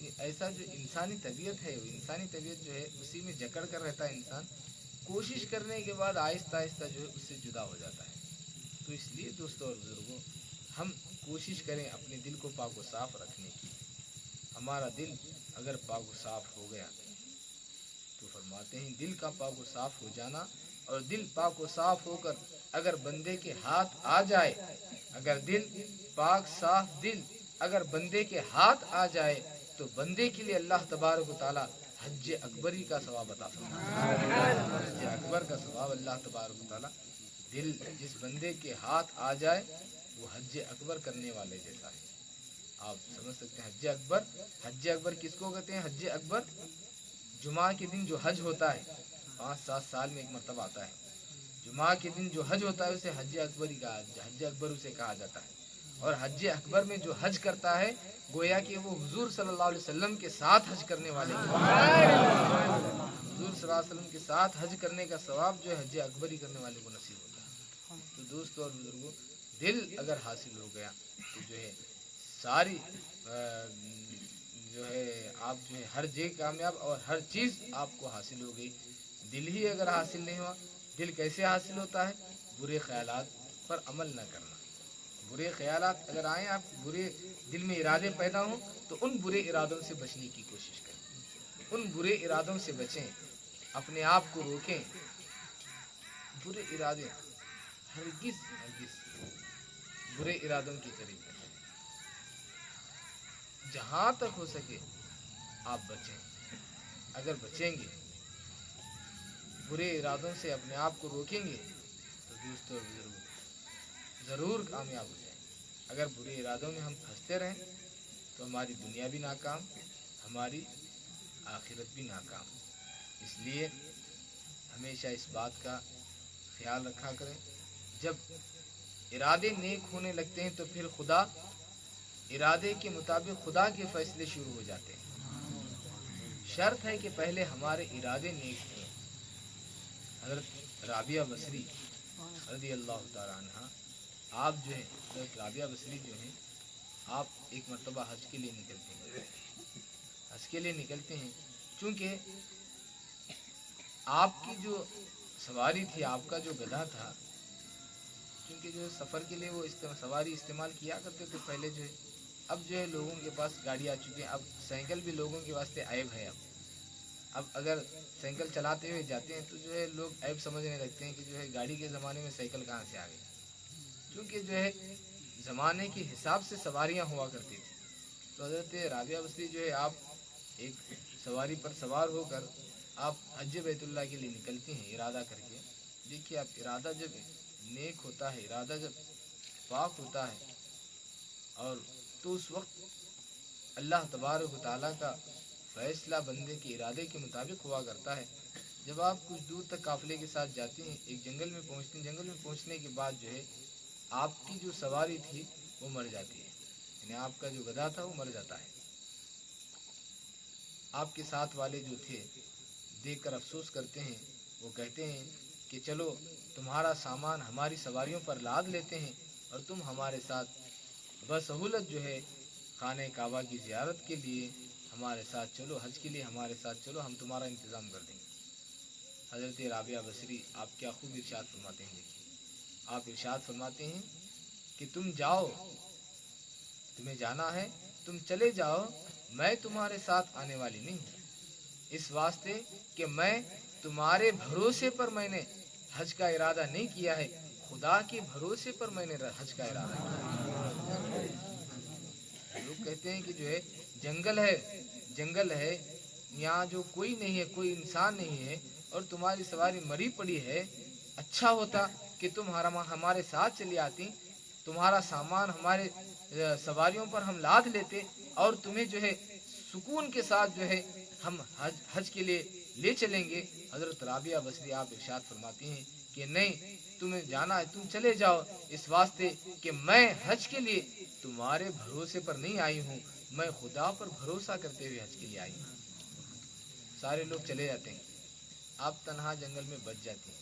Speaker 2: ایسا جو انسانی طبیعت ہے، وہ انسانی طبیعت جو ہے اسی میں جکڑ کر رہتا ہے انسان، کوشش کرنے کے بعد آہستہ آہستہ جو ہے اس سے جدا ہو جاتا ہے۔ تو اس لیے دوستوں اور بزرگوں، ہم کوشش کریں اپنے دل کو پاک و صاف رکھنے کی۔ ہمارا دل اگر پاک و صاف ہو گیا تو فرماتے ہیں دل کا پاک و صاف ہو جانا، اور دل پاک و صاف ہو کر اگر بندے کے ہاتھ آ جائے، اگر دل پاک صاف دل اگر بندے کے ہاتھ آ جائے تو بندے کے لیے اللہ تبارک و تعالی حج اکبری کا ثواب عطا فرماتا ہے۔ حج اکبر کا ثواب اللہ تبارک و تعالی، دل جس بندے کے ہاتھ آ جائے وہ حج اکبر کرنے والے جیسا ہے۔ آپ سمجھ سکتے ہیں حج اکبر، حج اکبر کس کو کہتے ہیں؟ حج اکبر جمعہ کے دن جو حج ہوتا ہے، 5-7 سال میں ایک مرتبہ آتا ہے، جمعہ کے دن جو حج ہوتا ہے اسے حج اکبر ہی کہا، حج اکبر اسے کہا جاتا ہے۔ اور حج اکبر میں جو حج کرتا ہے گویا کہ وہ حضور صلی اللہ علیہ وسلم کے ساتھ حج کرنے والے ہیں۔ حضور صلی اللہ علیہ وسلم کے ساتھ حج کرنے کا ثواب جو ہے حج اکبر ہی کرنے والے کو نصیب ہوتا ہے۔ تو دوستو اور بزرگوں، دل اگر حاصل ہو گیا تو جو ہے ساری جو ہے آپ جو ہے ہر جگہ کامیاب، اور ہر چیز آپ کو حاصل ہو گئی۔ دل ہی اگر حاصل نہیں ہوا، دل کیسے حاصل ہوتا ہے؟ برے خیالات پر عمل نہ کرنا۔ برے خیالات اگر آئیں، آپ برے دل میں ارادے پیدا ہوں تو ان برے ارادوں سے بچنے کی کوشش کریں، ان برے ارادوں سے بچیں، اپنے آپ کو روکیں۔ برے ارادے ہرگز برے ارادوں کی قریب نہیں، جہاں تک ہو سکے آپ بچیں۔ اگر بچیں گے، برے ارادوں سے اپنے آپ کو روکیں گے تو دوستوں اور بزرگوں ضرور کامیاب ہو جائیں۔ اگر برے ارادوں میں ہم پھنستے رہیں تو ہماری دنیا بھی ناکام، ہماری آخرت بھی ناکام۔ اس لیے ہمیشہ اس بات کا خیال رکھا کریں، جب ارادے نیک ہونے لگتے ہیں تو پھر خدا ارادے کے مطابق خدا کے فیصلے شروع ہو جاتے ہیں۔ شرط ہے کہ پہلے ہمارے ارادے نیک ہوں۔ حضرت رابعہ بصری رضی اللہ تعالیٰ عنہ، آپ جو ہے حضرت رابعہ بصری جو ہیں، آپ ایک مرتبہ حج کے لیے نکلتے ہیں۔ حج کے لیے نکلتے ہیں، چونکہ آپ کی جو سواری تھی، آپ کا جو گدھا تھا، چونکہ جو سفر کے لیے وہ سواری استعمال کیا کرتے تھے پہلے جو ہے، اب جو ہے لوگوں کے پاس گاڑی آ چکی ہے، اب سائیکل بھی لوگوں کے واسطے عیب ہے۔ اب اگر سائیکل چلاتے ہوئے جاتے ہیں تو جو ہے لوگ عیب سمجھنے لگتے ہیں کہ جو ہے گاڑی کے زمانے میں سائیکل کہاں سے آ گئی، کیونکہ جو ہے زمانے کے حساب سے سواریاں ہوا کرتی تھی۔ تو حضرت رابعہ بصری جو ہے آپ ایک سواری پر سوار ہو کر آپ حج بیت اللہ کے لیے نکلتے ہیں ارادہ کر کے۔ دیکھیے، آپ ارادہ جب نیک ہوتا ہے، ارادہ جب پاک ہوتا ہے، اور تو اس وقت اللہ تبارک و تعالیٰ کا فیصلہ بندے کے ارادے کے مطابق ہوا کرتا ہے۔ جب آپ کچھ دور تک قافلے کے ساتھ جاتے ہیں، ایک جنگل میں پہنچتے ہیں، جنگل میں پہنچنے کے بعد جو ہے آپ کی جو سواری تھی وہ مر جاتی ہے، یعنی آپ کا جو گدھا تھا وہ مر جاتا ہے۔ آپ کے ساتھ والے جو تھے دیکھ کر افسوس کرتے ہیں، وہ کہتے ہیں کہ چلو تمہارا سامان ہماری سواریوں پر لاد لیتے ہیں اور تم ہمارے ساتھ بسہولت جو ہے خانہ کعبہ کی زیارت کے لیے ہمارے ساتھ چلو، حج کے لیے ہمارے ساتھ چلو، ہم تمہارا انتظام کر دیں گے۔ حضرت رابعہ بصری آپ کیا خوب ارشاد فرماتے ہیں، دیکھیے آپ ارشاد فرماتے ہیں کہ تم جاؤ، تمہیں جانا ہے تم چلے جاؤ، میں تمہارے ساتھ آنے والی نہیں ہوں، اس واسطے کہ میں تمہارے بھروسے پر میں نے حج کا ارادہ نہیں کیا ہے، خدا کے بھروسے پر میں نے حج کا ارادہ کیا۔ لوگ کہتے ہیں کہ جو ہے جنگل ہے، یہاں جو کوئی نہیں ہے، کوئی انسان نہیں ہے، اور تمہاری سواری مری پڑی ہے، اچھا ہوتا کہ تم ہمارے ساتھ چلی آتی، تمہارا سامان ہمارے سواریوں پر ہم لاد لیتے اور تمہیں جو ہے سکون کے ساتھ جو ہے ہم حج کے لیے لے چلیں گے۔ حضرت رابعہ بصری آپ ارشاد فرماتی ہیں کہ نہیں، تمہیں جانا ہے تم چلے جاؤ، اس واسطے کہ میں حج کے لیے تمہارے بھروسے پر نہیں آئی ہوں، میں خدا پر بھروسہ کرتے ہوئے حج کے لیے آئی ہوں۔ سارے لوگ چلے جاتے ہیں، آپ تنہا جنگل میں بچ جاتی ہیں،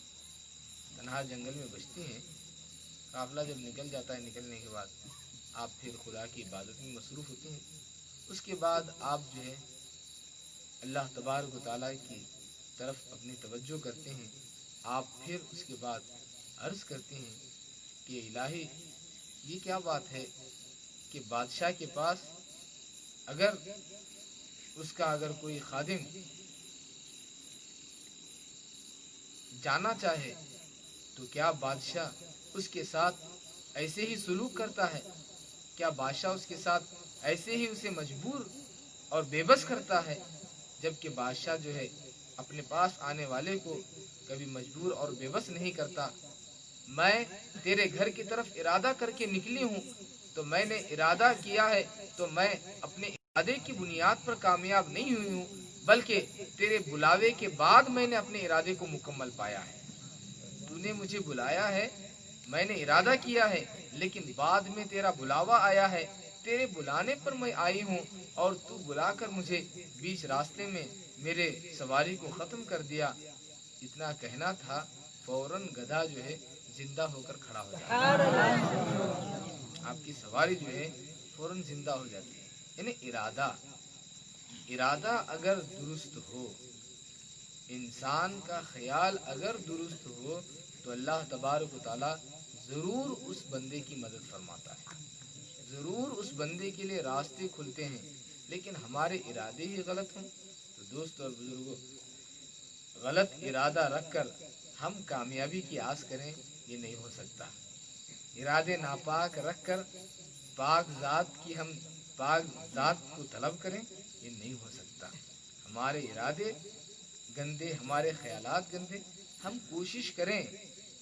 Speaker 2: تنہا جنگل میں بچتی ہیں۔ قافلہ جب نکل جاتا ہے، نکلنے کے بعد آپ پھر خدا کی عبادت میں مصروف ہوتی ہیں۔ اس کے بعد آپ جو ہے اللہ تبارک و تعالیٰ کی طرف اپنی توجہ کرتے ہیں. آپ پھر اس کے بعد عرض کرتے ہیں کہ الہی یہ کیا بات ہے کہ بادشاہ کے پاس اگر اس کا اگر کوئی خادم جانا چاہے تو کیا بادشاہ اس کے ساتھ ایسے ہی سلوک کرتا ہے؟ کیا بادشاہ اس کے ساتھ ایسے ہی اسے مجبور اور بے بس کرتا ہے؟ جبکہ بادشاہ جو ہے اپنے پاس آنے والے کو کبھی مجبور اور بے بس نہیں کرتا. میں تیرے گھر کی طرف ارادہ کر کے نکلی ہوں تو میں نے ارادہ کیا ہے تو میں اپنے ارادے کی بنیاد پر کامیاب نہیں ہوئی ہوں بلکہ تیرے بلاوے کے بعد میں نے اپنے ارادے کو مکمل پایا ہے. تو نے مجھے بلایا ہے، میں نے ارادہ کیا ہے، لیکن بعد میں تیرا بلاوا آیا ہے. تیرے بلانے پر میں آئی ہوں اور تو بلا کر مجھے بیچ راستے میں میرے سواری کو ختم کر دیا. اتنا کہنا تھا، فوراً گدھا جو ہے زندہ ہو کر کھڑا ہو جاتا ہے. آپ کی سواری جو ہے فوراً زندہ ہو جاتی ہے. یعنی ارادہ اگر درست ہو، انسان کا خیال اگر درست ہو تو اللہ تبارک و تعالی ضرور اس بندے کی مدد فرماتا ہے، ضرور اس بندے کے لیے راستے کھلتے ہیں. لیکن ہمارے ارادے ہی غلط ہوں تو دوست اور بزرگوں، غلط ارادہ رکھ کر ہم کامیابی کی آس کریں یہ نہیں ہو سکتا. ارادے ناپاک رکھ کر پاک ذات کو طلب کریں یہ نہیں ہو سکتا. ہمارے ارادے گندے، ہمارے خیالات گندے، ہم کوشش کریں.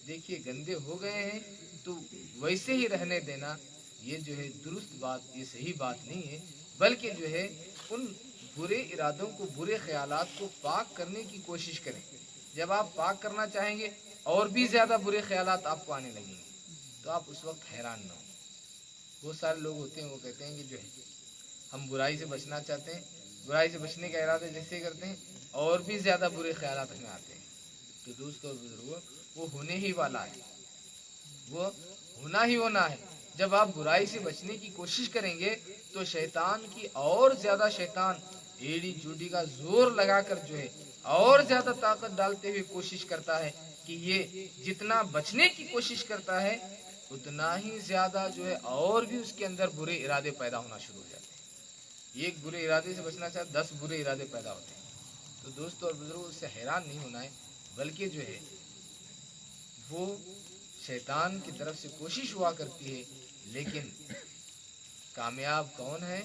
Speaker 2: دیکھیے گندے ہو گئے ہیں تو ویسے ہی رہنے دینا یہ جو ہے درست بات، یہ صحیح بات نہیں ہے. بلکہ جو ہے ان برے ارادوں کو، برے خیالات کو پاک کرنے کی کوشش کریں. جب آپ پاک کرنا چاہیں گے اور بھی زیادہ برے خیالات آپ کو آنے لگیں گے تو آپ اس وقت حیران نہ ہوں. بہت سارے لوگ ہوتے ہیں وہ کہتے ہیں کہ جو ہے ہم برائی سے بچنا چاہتے ہیں، برائی سے بچنے کا ارادہ جیسے کرتے ہیں اور بھی زیادہ برے خیالات ہمیں آتے ہیں. تو دوستوں اور بزرگوں، وہ ہونے ہی والا ہے، وہ ہونا ہی ہونا ہے. جب آپ برائی سے بچنے کی کوشش کریں گے تو شیطان کی اور زیادہ، شیطان ایڑی چوٹی کا زور لگا کر جو ہے اور زیادہ طاقت ڈالتے ہوئے کوشش کرتا ہے کہ یہ جتنا بچنے کی کوشش کرتا ہے اتنا ہی زیادہ جو ہے اور بھی اس کے اندر برے ارادے پیدا ہونا شروع ہو جاتے ہیں. ایک برے ارادے سے بچنا چاہے 10 برے ارادے پیدا ہوتے ہیں. تو دوستوں اور بزرگوں، اس سے حیران نہیں ہونا ہے، بلکہ جو ہے وہ شیطان کی طرف سے کوشش ہوا کرتی ہے. لیکن کامیاب کون ہے؟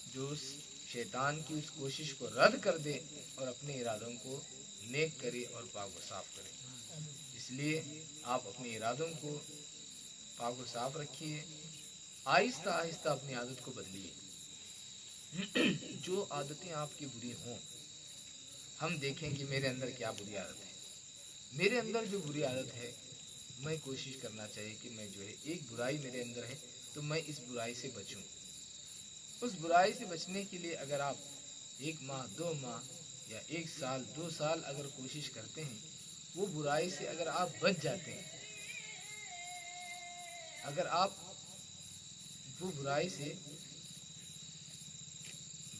Speaker 2: جو اس شیطان کی اس کوشش کو رد کر دے اور اپنے ارادوں کو نیک کرے اور پاک و صاف کرے. اس لیے آپ اپنے ارادوں کو پاک و صاف رکھیے، آہستہ آہستہ اپنی عادت کو بدلیے. جو عادتیں آپ کی بری ہوں، ہم دیکھیں کہ میرے اندر کیا بری عادت ہے. میرے اندر جو بری عادت ہے، میں کوشش کرنا چاہیے کہ میں جو ہے ایک برائی میرے اندر ہے تو میں اس برائی سے بچوں. اس برائی سے بچنے کے لیے اگر آپ 1 ماہ 2 ماہ یا 1 سال 2 سال اگر کوشش کرتے ہیں، وہ برائی سے اگر آپ بچ جاتے ہیں، اگر آپ وہ برائی سے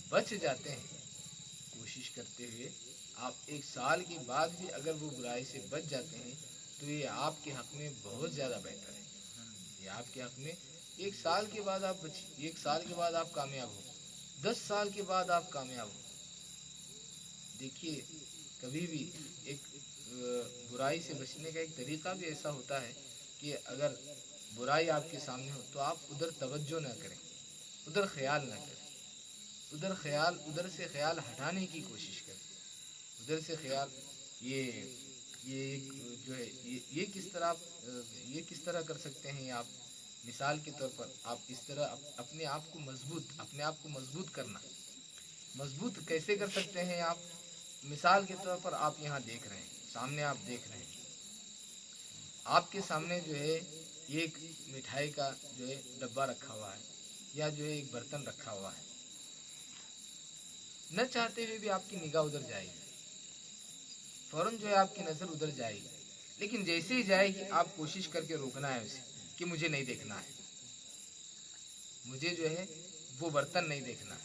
Speaker 2: بچ جاتے ہیں کوشش کرتے ہوئے، آپ 1 سال کے بعد بھی اگر وہ برائی سے بچ جاتے ہیں تو یہ آپ کے حق میں بہت زیادہ بہتر ہے. یہ آپ کے حق میں 1 سال کے بعد آپ 1 سال کے بعد آپ کامیاب ہو، 10 سال کے بعد آپ کامیاب ہو. دیکھیے کبھی بھی ایک برائی سے بچنے کا ایک طریقہ بھی ایسا ہوتا ہے کہ اگر برائی آپ کے سامنے ہو تو آپ ادھر توجہ نہ کریں، ادھر خیال نہ کریں، ادھر سے خیال ہٹانے کی کوشش کریں. ادھر سے خیال یہ جو ہے یہ کس طرح کر سکتے ہیں آپ؟ مثال کے طور پر آپ اس طرح اپنے آپ کو مضبوط کرنا، مضبوط کیسے کر سکتے ہیں آپ؟ مثال کے طور پر آپ یہاں دیکھ رہے ہیں، سامنے آپ دیکھ رہے ہیں، آپ کے سامنے جو ہے ایک مٹھائی کا جو ہے ڈبہ رکھا ہوا ہے یا جو ہے ایک برتن رکھا ہوا ہے. نہ چاہتے ہوئے بھی آپ کی نگاہ ادھر جائے گی، فوراً جو ہے آپ کی نظر ادھر جائے گی. لیکن جیسے ہی جائے گی آپ کوشش کر کے روکنا ہے اسے کہ مجھے نہیں دیکھنا ہے، مجھے جو ہے وہ برتن نہیں دیکھنا ہے.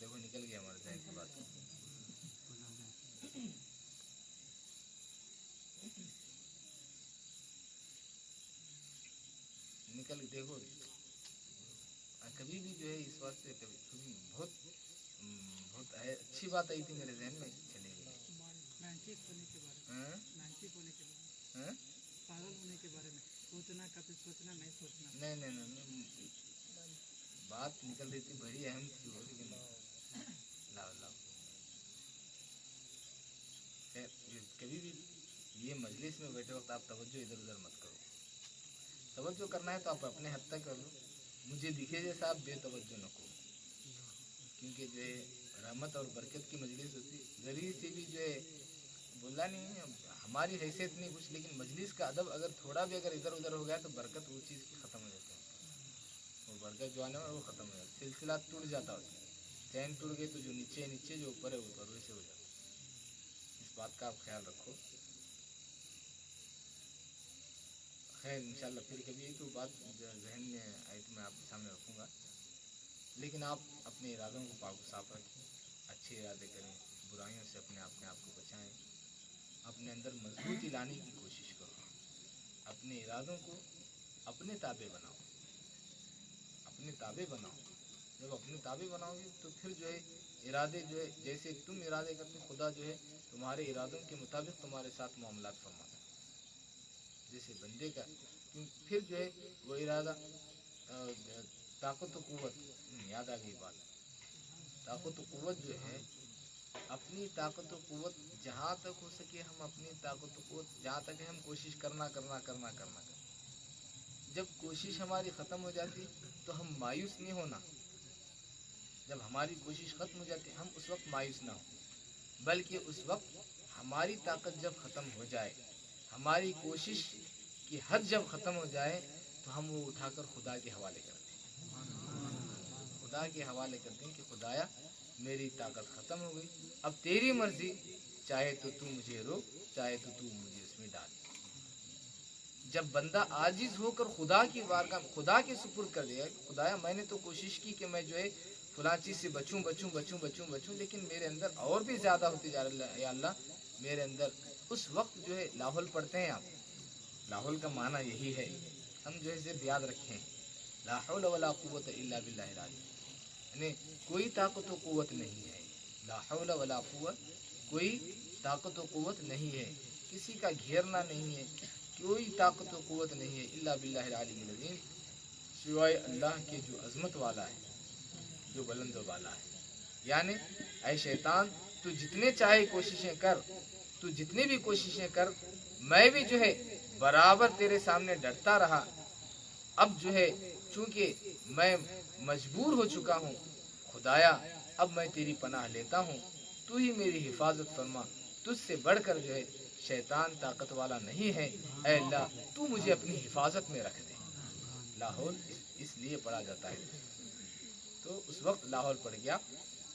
Speaker 2: دیکھو نکل گیا ہمارے ذہن کی بات. نکل دیکھو کبھی بھی جو ہے اس واسطے کبھی بہت بہت اچھی بات آئی تھی میرے ذہن میں, چلے گئی.
Speaker 3: پاگل ہونے کے بارے میں سوچنا, کبھی سوچنا نہیں سوچنا.
Speaker 2: نہیں بات نکل رہی تھی, بڑی اہم تھی وہ, لیکن کبھی بھی یہ مجلس میں بیٹھے وقت آپ توجہ ادھر ادھر مت کرو. توجہ کرنا ہے تو آپ اپنے حد تک کر لو, مجھے دکھے جیسا آپ بے توجہ نہ کرو, کیونکہ جو ہے رحمت اور برکت کی مجلس ہوتی. ذریعے سے بھی جو ہے بولا نہیں ہے, ہماری حیثیت نہیں کچھ, لیکن مجلس کا ادب اگر تھوڑا بھی اگر ادھر ادھر ہو گیا تو برکت وہ چیز کی ختم ہو جاتی ہے. وہ برکت جو آنے وہ ختم ہو جاتا ہے, سلسلہ ٹوٹ جاتا ہوتا ہے. چین ٹوٹ گئی تو جو نیچے نیچے, جو اوپر ہے اوپر, ویسے ہو جاتا ہے. اس بات کا آپ خیال رکھو. خیر انشاءاللہ پھر کبھی تو بات ذہن میں آئی تو میں آپ کے سامنے رکھوں گا, لیکن آپ اپنے ارادوں کو پاک و صاف رکھیں, اچھے ارادے کریں, برائیوں سے اپنے آپ کو بچائیں, اپنے اندر مضبوطی لانے کی کوشش کرو, اپنے ارادوں کو اپنے تابع بناؤ, اپنے تابع بناؤ. جب اپنے تابع بناؤ گے تو پھر جو ہے ارادے جو ہے جیسے تم ارادے کرتے, خدا جو ہے تمہارے ارادوں کے مطابق تمہارے ساتھ معاملات فرماتا ہے. جیسے بندے کا پھر جو ہے وہ ارادہ طاقت و قوت, یاد آ گئی بات, طاقت و قوت جو ہے اپنی طاقت و قوت جہاں تک ہو سکے ہم اپنی طاقت و قوت جہاں تک ہے ہم کوشش کرنا. جب کوشش ہماری ختم ہو جاتی تو ہم مایوس نہیں ہونا. جب ہماری کوشش ختم ہو جاتی ہم اس وقت مایوس نہ ہوں, بلکہ اس وقت ہماری طاقت جب ختم ہو جائے, ہماری کوشش کی حد جب ختم ہو جائے تو ہم وہ اٹھا کر خدا کے حوالے کرتے ہیں. خدا کے حوالے کرتے ہیں کہ خدایا میری طاقت ختم ہو گئی, اب تیری مرضی, چاہے تو مجھے روک, چاہے تو مجھے اس میں ڈال. جب بندہ عاجز ہو کر خدا کی بارگاہ خدا کے سپرد کر دیا, خدایا میں نے تو کوشش کی کہ میں جو ہے فلاں چیز سے بچوں, لیکن میرے اندر اور بھی زیادہ ہوتے جا رہا ہے, یا اللہ میرے اندر. اس وقت جو ہے لاحول پڑھتے ہیں آپ, لاحول کا معنی یہی ہے, ہم جو ہے صرف یاد رکھیں, لا حول ولا قوت الا باللہ العلی, یعنی کوئی طاقت و قوت نہیں ہے, لا حول ولا قوت, کوئی طاقت و قوت نہیں ہے, کسی کا گھیرنا نہیں ہے, کوئی طاقت و قوت نہیں ہے, الا باللہ العلی العظیم, سوائے اللہ کے جو عظمت والا ہے, جو بلند و بالا ہے. یعنی اے شیطان تو جتنے چاہے کوششیں کر, تو جتنی بھی کوششیں کر, میں بھی جو ہے برابر تیرے سامنے ڈٹتا رہا. اب جو ہے چونکہ میں مجبور ہو چکا ہوں, خدایا اب میں تیری پناہ لیتا ہوں, تو ہی میری حفاظت فرما, تجھ سے بڑھ کر جو ہے شیطان طاقت والا نہیں ہے, اے اللہ تو مجھے اپنی حفاظت میں رکھ دے. لاہور اس لیے پڑھا جاتا ہے. تو اس وقت لاہور پڑ گیا,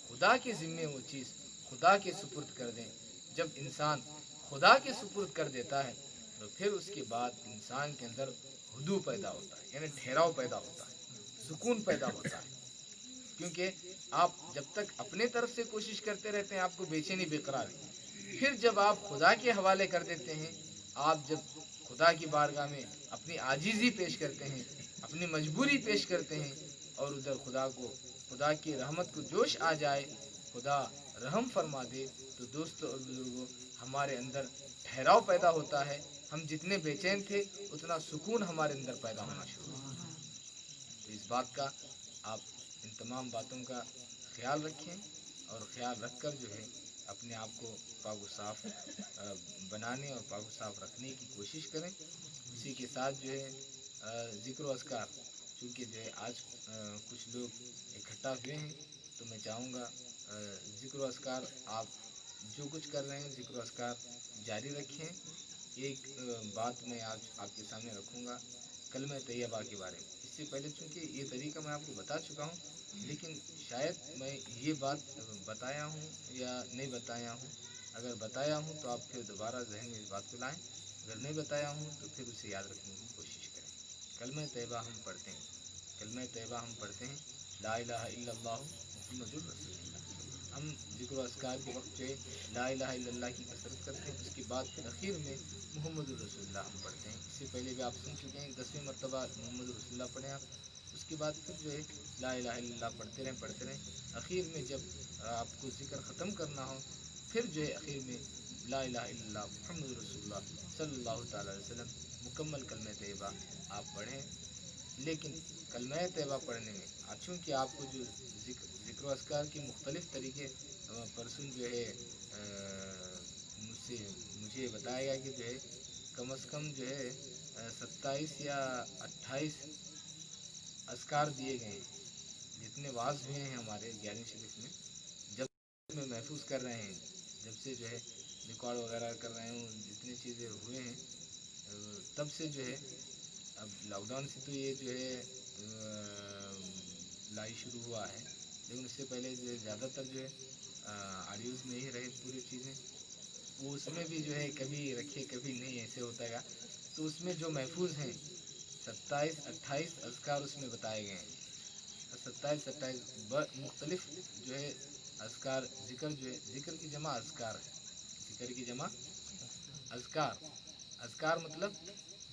Speaker 2: خدا کے ذمے وہ چیز خدا کے سپرد کر دیں. جب انسان خدا کے سپرد کر دیتا ہے تو پھر اس کے بعد انسان کے اندر ہدوء پیدا ہوتا ہے, یعنی ٹھہراؤ پیدا ہوتا ہے, سکون پیدا ہوتا ہے. کیونکہ آپ جب تک اپنے طرف سے کوشش کرتے رہتے ہیں آپ کو بے چینی بے قراری, پھر جب آپ خدا کے حوالے کر دیتے ہیں, آپ جب خدا کی بارگاہ میں اپنی عاجزی پیش کرتے ہیں, اپنی مجبوری پیش کرتے ہیں, اور ادھر خدا کی رحمت کو جوش آ جائے, خدا رحم فرما دے, تو دوستو اور بزرگوں ہمارے اندر ٹھہراؤ پیدا ہوتا ہے. ہم جتنے بے چین تھے اتنا سکون ہمارے اندر پیدا ہونا شروع ہوا. تو اس بات کا آپ ان تمام باتوں کا خیال رکھیں, اور خیال رکھ کر جو ہے اپنے آپ کو پاک و صاف بنانے اور پاک و صاف رکھنے کی کوشش کریں. اسی کے ساتھ جو ہے ذکر و اذکار, چونکہ جو ہے آج کچھ لوگ اکٹھا ہوئے ہیں, تو میں چاہوں گا ذکر و اذکار آپ جو کچھ کر رہے ہیں ذکر و اذکار جاری رکھیں. ایک بات میں آج آپ کے سامنے رکھوں گا کلمہ طیبہ کے بارے میں. اس سے پہلے چونکہ یہ طریقہ میں آپ کو بتا چکا ہوں, لیکن شاید میں یہ بات بتایا ہوں یا نہیں بتایا ہوں. اگر بتایا ہوں تو آپ پھر دوبارہ ذہن میں اس بات کو لائیں, اگر نہیں بتایا ہوں تو پھر اسے یاد رکھنے کی کوشش کریں. کلمہ طیبہ ہم پڑھتے ہیں, لا الہ الا اللہ محمد الرسول اللہ. ہم ذکر و اذکار کے وقت جو ہے لا الہ الا اللہ کی کثرت کرتے ہیں، اس کے بعد پھر اخیر میں محمد الرسول اللہ ہم پڑھتے ہیں. اس سے پہلے بھی آپ سن چکے ہیں 10ویں مرتبہ محمد الرسول اللہ پڑھیں آپ. اس کے بعد پھر جو ہے لا الہ الا اللہ پڑھتے رہیں. اخیر میں جب آپ کو ذکر ختم کرنا ہو پھر جو ہے اخیر میں لا الہ الا اللہ محمد رسول اللہ صلی اللہ تعالی علیہ وسلم مکمل کلمہ طیبہ آپ پڑھیں. لیکن کلمہ طیبہ پڑھنے میں چونکہ آپ کو جو ذکر و اذکار کی مختلف طریقے پرسن جو ہے مجھے بتایا گیا کہ جو ہے کم از کم جو ہے 27 یا 28 اذکار دیے گئے ہیں جتنے واعظ ہوئے ہیں ہمارے 11 شریف میں. جب میں محفوظ کر رہے ہیں، جب سے جو ہے ریکارڈ وغیرہ کر رہے ہوں، جتنی چیزیں ہوئے ہیں تب سے جو ہے اب لاک ڈاؤن سے تو یہ جو ہے لائی شروع ہوا ہے، لیکن اس سے پہلے جو ہے زیادہ تر جو ہے آڈیوز میں ہی رہے پوری چیزیں. وہ اس میں بھی جو ہے کبھی رکھے کبھی نہیں ایسے ہوتا گا. تو اس میں جو محفوظ ہیں 27-28 اذکار اس میں بتائے گئے ہیں. 27 مختلف جو ہے اذکار ذکر جو ہے ذکر کی جمع اذکار ہے. ذکر کی جمع اذکار. اذکار مطلب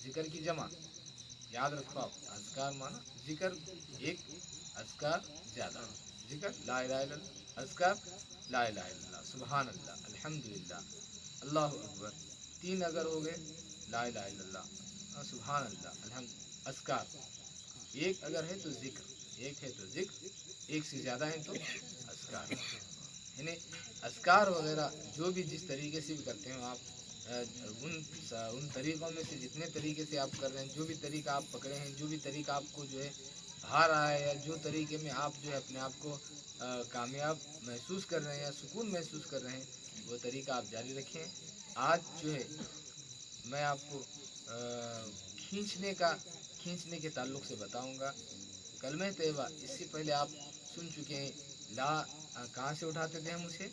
Speaker 2: ذکر کی جمع. یاد رکھو آپ، اذکار مانا ذکر ایک، اذکار زیادہ. ذکر لا الہ الا اللہ، اذکار لا الہ الا اللہ، سبحان اللہ، الحمدللہ، اللہ اکبر. 3 اگر ہو گئے لا الہ الا اللہ، سبحان اللہ، الحمد. اذکار ایک اگر ہے تو ذکر، ایک ہے تو ذکر، ایک سے زیادہ ہیں تو اذکار. یعنی اذکار وغیرہ جو بھی جس طریقے سے بھی کرتے ہیں آپ ان طریقوں میں سے جتنے طریقے سے آپ کر رہے ہیں، جو بھی طریقہ آپ پکڑے ہیں، جو بھی طریقہ آپ کو جو ہے بھا رہا ہے، یا جو طریقے میں آپ جو ہے اپنے آپ کو کامیاب محسوس کر رہے ہیں یا سکون محسوس کر رہے ہیں، وہ طریقہ آپ جاری رکھیں. آج جو ہے میں آپ کو کھینچنے کے تعلق سے بتاؤں گا. کلمہ طیبہ اس سے پہلے آپ سن چکے ہیں. لا کہاں سے اٹھاتے تھے ہم اسے؟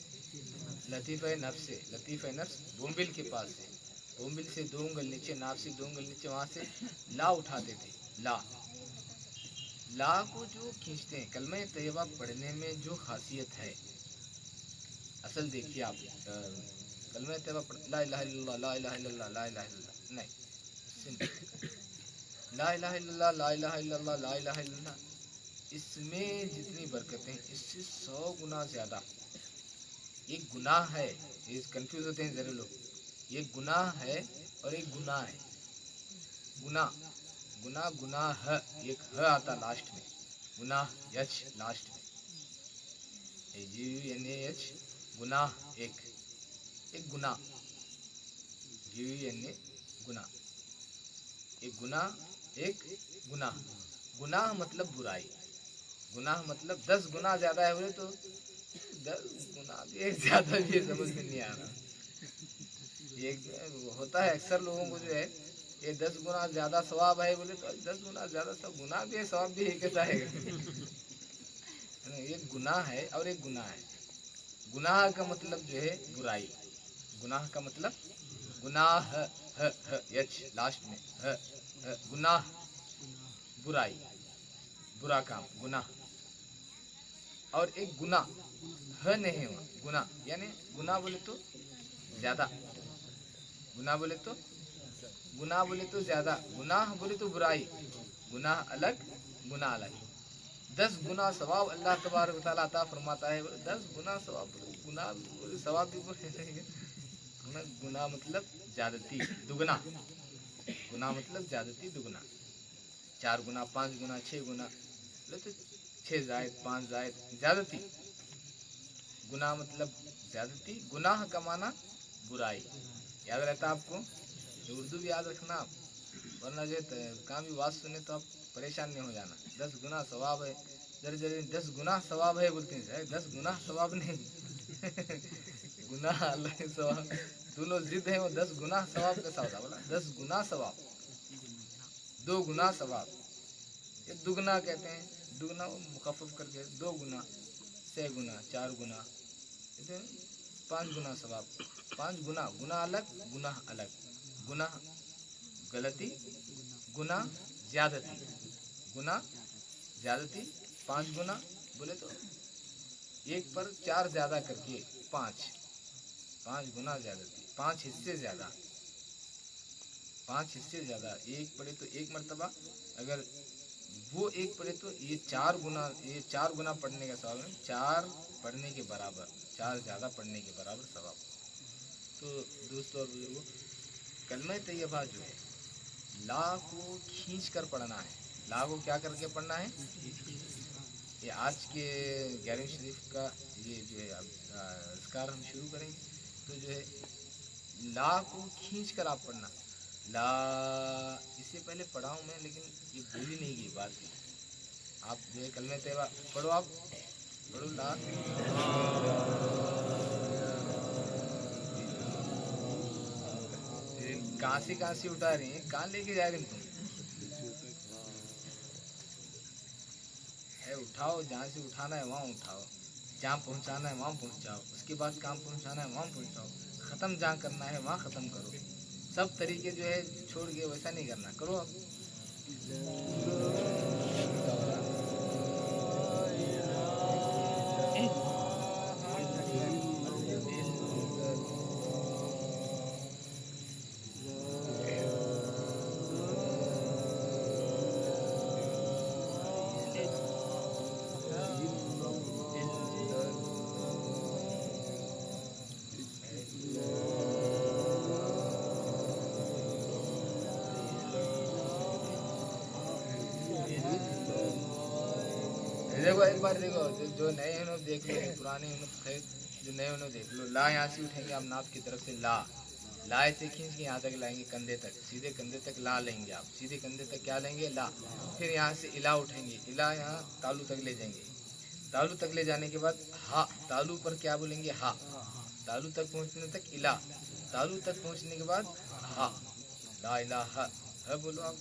Speaker 2: لطیفہ نفس سے. لطیفہ نفس بومبل کے پاس سے، بومبل سے 2 انگل نیچے، ناف سے 2 انگل نیچے، وہاں سے لا اٹھاتے تھے. لا کو جو کھینچتے ہیں. کلمہ طیبہ پڑھنے میں جو خاصیت ہے، اصل دیکھیے آپ، کلمہ طیبہ لا الہ الا اللہ، لا الہ الا اللہ، لا الہ الا اللہ نہیں، سمپل لا الہ الا اللہ، لا الہ الا اللہ، لا الہ الا اللہ. اس میں جتنی برکتیں اس سے 100 گنا زیادہ. ایک گناہ ہے، یہ کنفیوز ہوتے ہیں ذرا لوگ. ایک گناہ ہے اور ایک گناہ ہے. گناہ ایک ہ آتا لاسٹ میں، گناہ یچ لاسٹ میں، GUNAH گناہ. ایک گناہ GUNA گناہ. ایک گناہ، ایک گناہ. گناہ مطلب برائی. گناہ مطلب 10 گنا زیادہ ہے بولے تو 10 گنا بھی زیادہ بھی سمجھ میں نہیں آ رہا. ایک ہوتا ہے اکثر لوگوں کو جو ہے یہ 10 گنا زیادہ ثواب ہے بولے تو 10 گنا زیادہ گناہ بھی ہے ثواب بھی ہے، کیسا ہے؟ ایک گناہ ہے اور ایک گناہ ہے. گناہ کا مطلب جو ہے برائی. گناہ کا مطلب گناہ یچ لاسٹ میں گناہ برائی، برا کام، گناہ. اور ایک گناہ نہیں ہوا، گناہ یعنی گناہ بولے تو زیادہ. گناہ بولے تو زیادہ. گناہ بولے تو برائی. گناہ الگ، گناہ الگ. 10 گنا ثواب اللہ تبارک و تعالیٰ عطا فرماتا ہے. 10 گنا ثواب، گناہ ثواب بھی گناہ مطلب زیادتی، دگنا. گناہ مطلب زیادتی، دگنا. 4 گنا، 5 گنا، 6 گنا، 6 زائد 5 زائد زیادتی. گناہ مطلب زیادتی. گناہ کا معنی برائی. یاد رہتا آپ کو؟ اردو بھی یاد رکھنا آپ، ورنہ جو کام بھی بات سنے تو آپ پریشان نہیں ہو جانا. 10 گنا ثواب ہے، 10 گنا ثواب ہے بولتے ہیں. 10 گنا ثواب نہیں، گناہ اللہ ثواب دونوں ضد ہیں. وہ 10 گنا ثواب کا سودا بولا. 10 گنا ثواب، 2 گنا ثواب. یہ دگنا کہتے ہیں. دگنا مخفف کر کے 2 گنا، 6 گنا، 4 گنا، 5 گنا ثواب. 5 گنا. گناہ الگ، گناہ الگ. گناہ غلطی، گناہ زیادتی. گناہ زیادتی 5 گنا بولے تو ایک پر 4 زیادہ کر کے 5 گنا زیادتی، 5 حصے زیادہ، 5 حصے زیادہ ایک پڑھے تو ایک مرتبہ، اگر وہ ایک پڑھے تو یہ 4 گنا پڑھنے کا ثواب ہے، 4 پڑھنے کے برابر، 4 زیادہ پڑھنے کے برابر ثواب۔ تو دوستو اور بزرگوں، کلمہ طیبہ جو ہے لا کو کھینچ کر پڑھنا ہے۔ لا کو کیا کر کے پڑھنا ہے؟ یہ آج کے 11ویں شریف کا یہ جو ہے اذکار ہم شروع کریں گے، تو جو ہے لا کو کھینچ کر آپ پڑھنا۔ لا اس سے پہلے پڑھا ہوں میں، لیکن یہ بولی نہیں گئی بات ہے۔ آپ جو ہے کلمہ طیبہ پڑھو، آپ پڑھو لا، کہاں سے اٹھا رہی ہیں، کہاں لے کے جا رہی ہیں تم؟ اٹھاؤ، جہاں سے اٹھانا ہے وہاں اٹھاؤ، جہاں پہنچانا ہے وہاں پہنچاؤ، اس کے بعد کام پہنچانا ہے وہاں پہنچاؤ، ختم جہاں کرنا ہے وہاں ختم کرو۔ سب طریقے جو ہے چھوڑ کے ویسا نہیں کرنا، کرو اب۔ دیکھو ایک بار دیکھو، جو نئے ہیں دیکھ لو، پرانے ہیں خیر، جو نئے ہیں دیکھ لو۔ لا یہاں سے اٹھیں گے آپ ناف کی طرف سے، لا سے کھینچ کے یہاں تک لائیں گے، کندھے تک، سیدھے کندھے تک لا لیں گے آپ، سیدھے کندھے تک کیا لیں گے؟ لا۔ پھر یہاں سے الا اٹھیں گے، الا یہاں تالو تک لے جائیں گے، تالو تک لے جانے کے بعد ہا، تالو پر کیا بولیں گے؟ ہا۔ تالو تک پہنچنے تک الا، تالو تک پہنچنے کے بعد ہا، لا الہ ہے بولو آپ،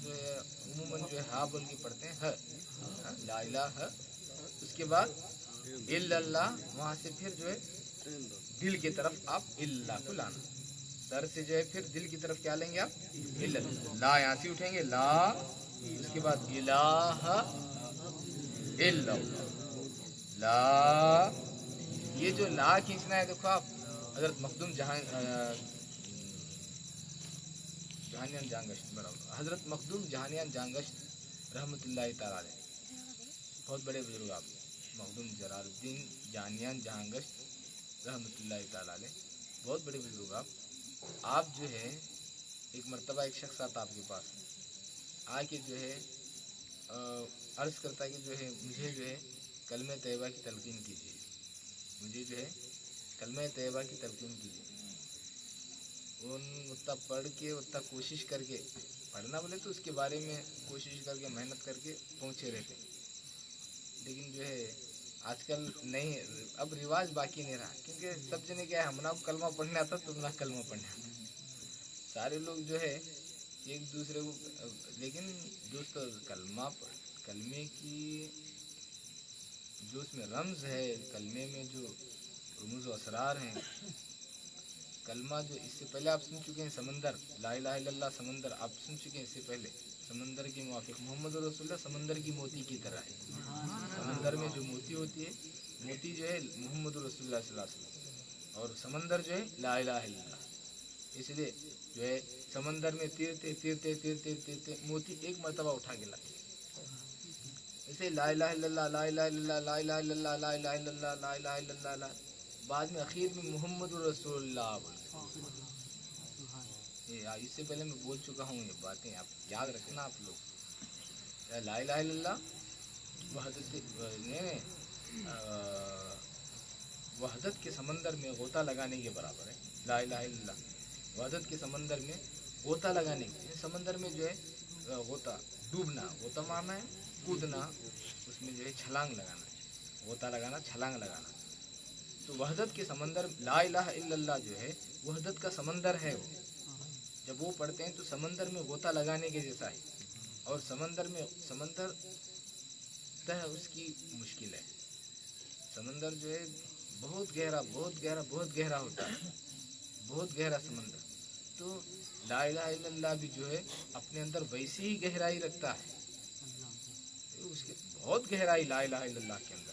Speaker 2: جو ہے عموماً جو ہے ہا بول کے پڑھتے ہیں، لا الہ ہے۔ اس کے بعد الا اللہ، وہاں سے پھر جو ہے دل کی طرف آپ اللہ کو لانا، سر سے جو ہے پھر دل کی طرف کیا لیں گے آپ؟ الا اللہ۔ لا یہاں سے اٹھیں گے، لا، اس کے بعد الہ الا اللہ، لا۔ یہ جو لا کھینچنا ہے دیکھو آپ، حضرت مخدوم جہانیان جانگشت، برابر حضرت مخدوم جہانیان جانگشت رحمۃ اللہ تعالی علیہ، بہت بڑے بزرگ آپ، مخدوم جلال الدین جہانیان جہانگشت رحمۃ اللہ تعالی علیہ، بہت بڑے بزرگ آپ جو ہے ایک مرتبہ ایک شخص آتا آپ کے پاس، آ کے جو ہے عرض کرتا ہے کہ جو ہے مجھے جو ہے کلمہ طیبہ کی تلقین کیجیے، مجھے جو ہے کلمہ طیبہ کی تلقین کیجیے۔ اتنا پڑھ کے، اتنا کوشش کر کے، پڑھنا بولے تو اس کے بارے میں کوشش کر کے، محنت کر کے پہنچے رہتے، لیکن جو ہے آج کل نہیں، اب رواج باقی نہیں رہا، کیونکہ سب جنے کیا ہے، ہم نہ کلمہ پڑھنے آتا تم نہ کلمہ پڑھنے آتا، سارے لوگ جو ہے ایک دوسرے کو، لیکن دوستو کلمے کی جو اس میں رمز ہے، کلمے میں جو رموز و اسرار ہیں، کلمہ جو اس سے پہلے آپ سن چکے ہیں، سمندر، لا الہ الا اللہ سمندر آپ سن چکے ہیں اس سے پہلے، سمندر کے موافق محمد رسول اللہ سمندر کی موتی کی طرح ہے، سمندر میں جو موتی ہوتی ہے، موتی جو ہے محمد رسول اللہ صلی اللہ علیہ وسلم، اور سمندر جو ہے لا الہ الا اللہ، اس لیے جو ہے سمندر میں تیرتے تیرتے تیرتے تیرتے موتی ایک مرتبہ اٹھا کے لاتے، اسے لا الہ الا اللہ، لا الہ الا اللہ، لا الہ الا اللہ، لا الہ الا اللہ، لا الہ الا اللہ، بعد میں اخیر میں محمد رسول اللہ بولتے۔ اس سے پہلے میں بول چکا ہوں یہ باتیں، آپ یاد رکھنا آپ لوگ، لا الہ الا اللہ وحدت کے سمندر میں غوطہ لگانے کے برابر ہے، لا الہ الا اللہ وحدت کے سمندر میں غوطہ لگانے کے، سمندر میں جو ہے غوطہ ڈوبنا، غوطہ مارنا ہے، کودنا، اس میں جو ہے چھلانگ لگانا، غوطہ لگانا، چھلانگ لگانا، تو وحدت کے سمندر، لا الہ الا اللہ جو ہے وحدت کا سمندر ہے، وہ جب وہ پڑھتے ہیں تو سمندر میں غوطہ لگانے کے جیسا ہے، اور سمندر تہ اس کی مشکل ہے، سمندر جو ہے بہت گہرا بہت گہرا بہت گہرا ہوتا ہے، بہت گہرا سمندر، تو لا الہ الا اللہ بھی جو ہے اپنے اندر ویسی ہی گہرائی رکھتا ہے، اس کے بہت گہرائی لا الہ الا اللہ کے اندر،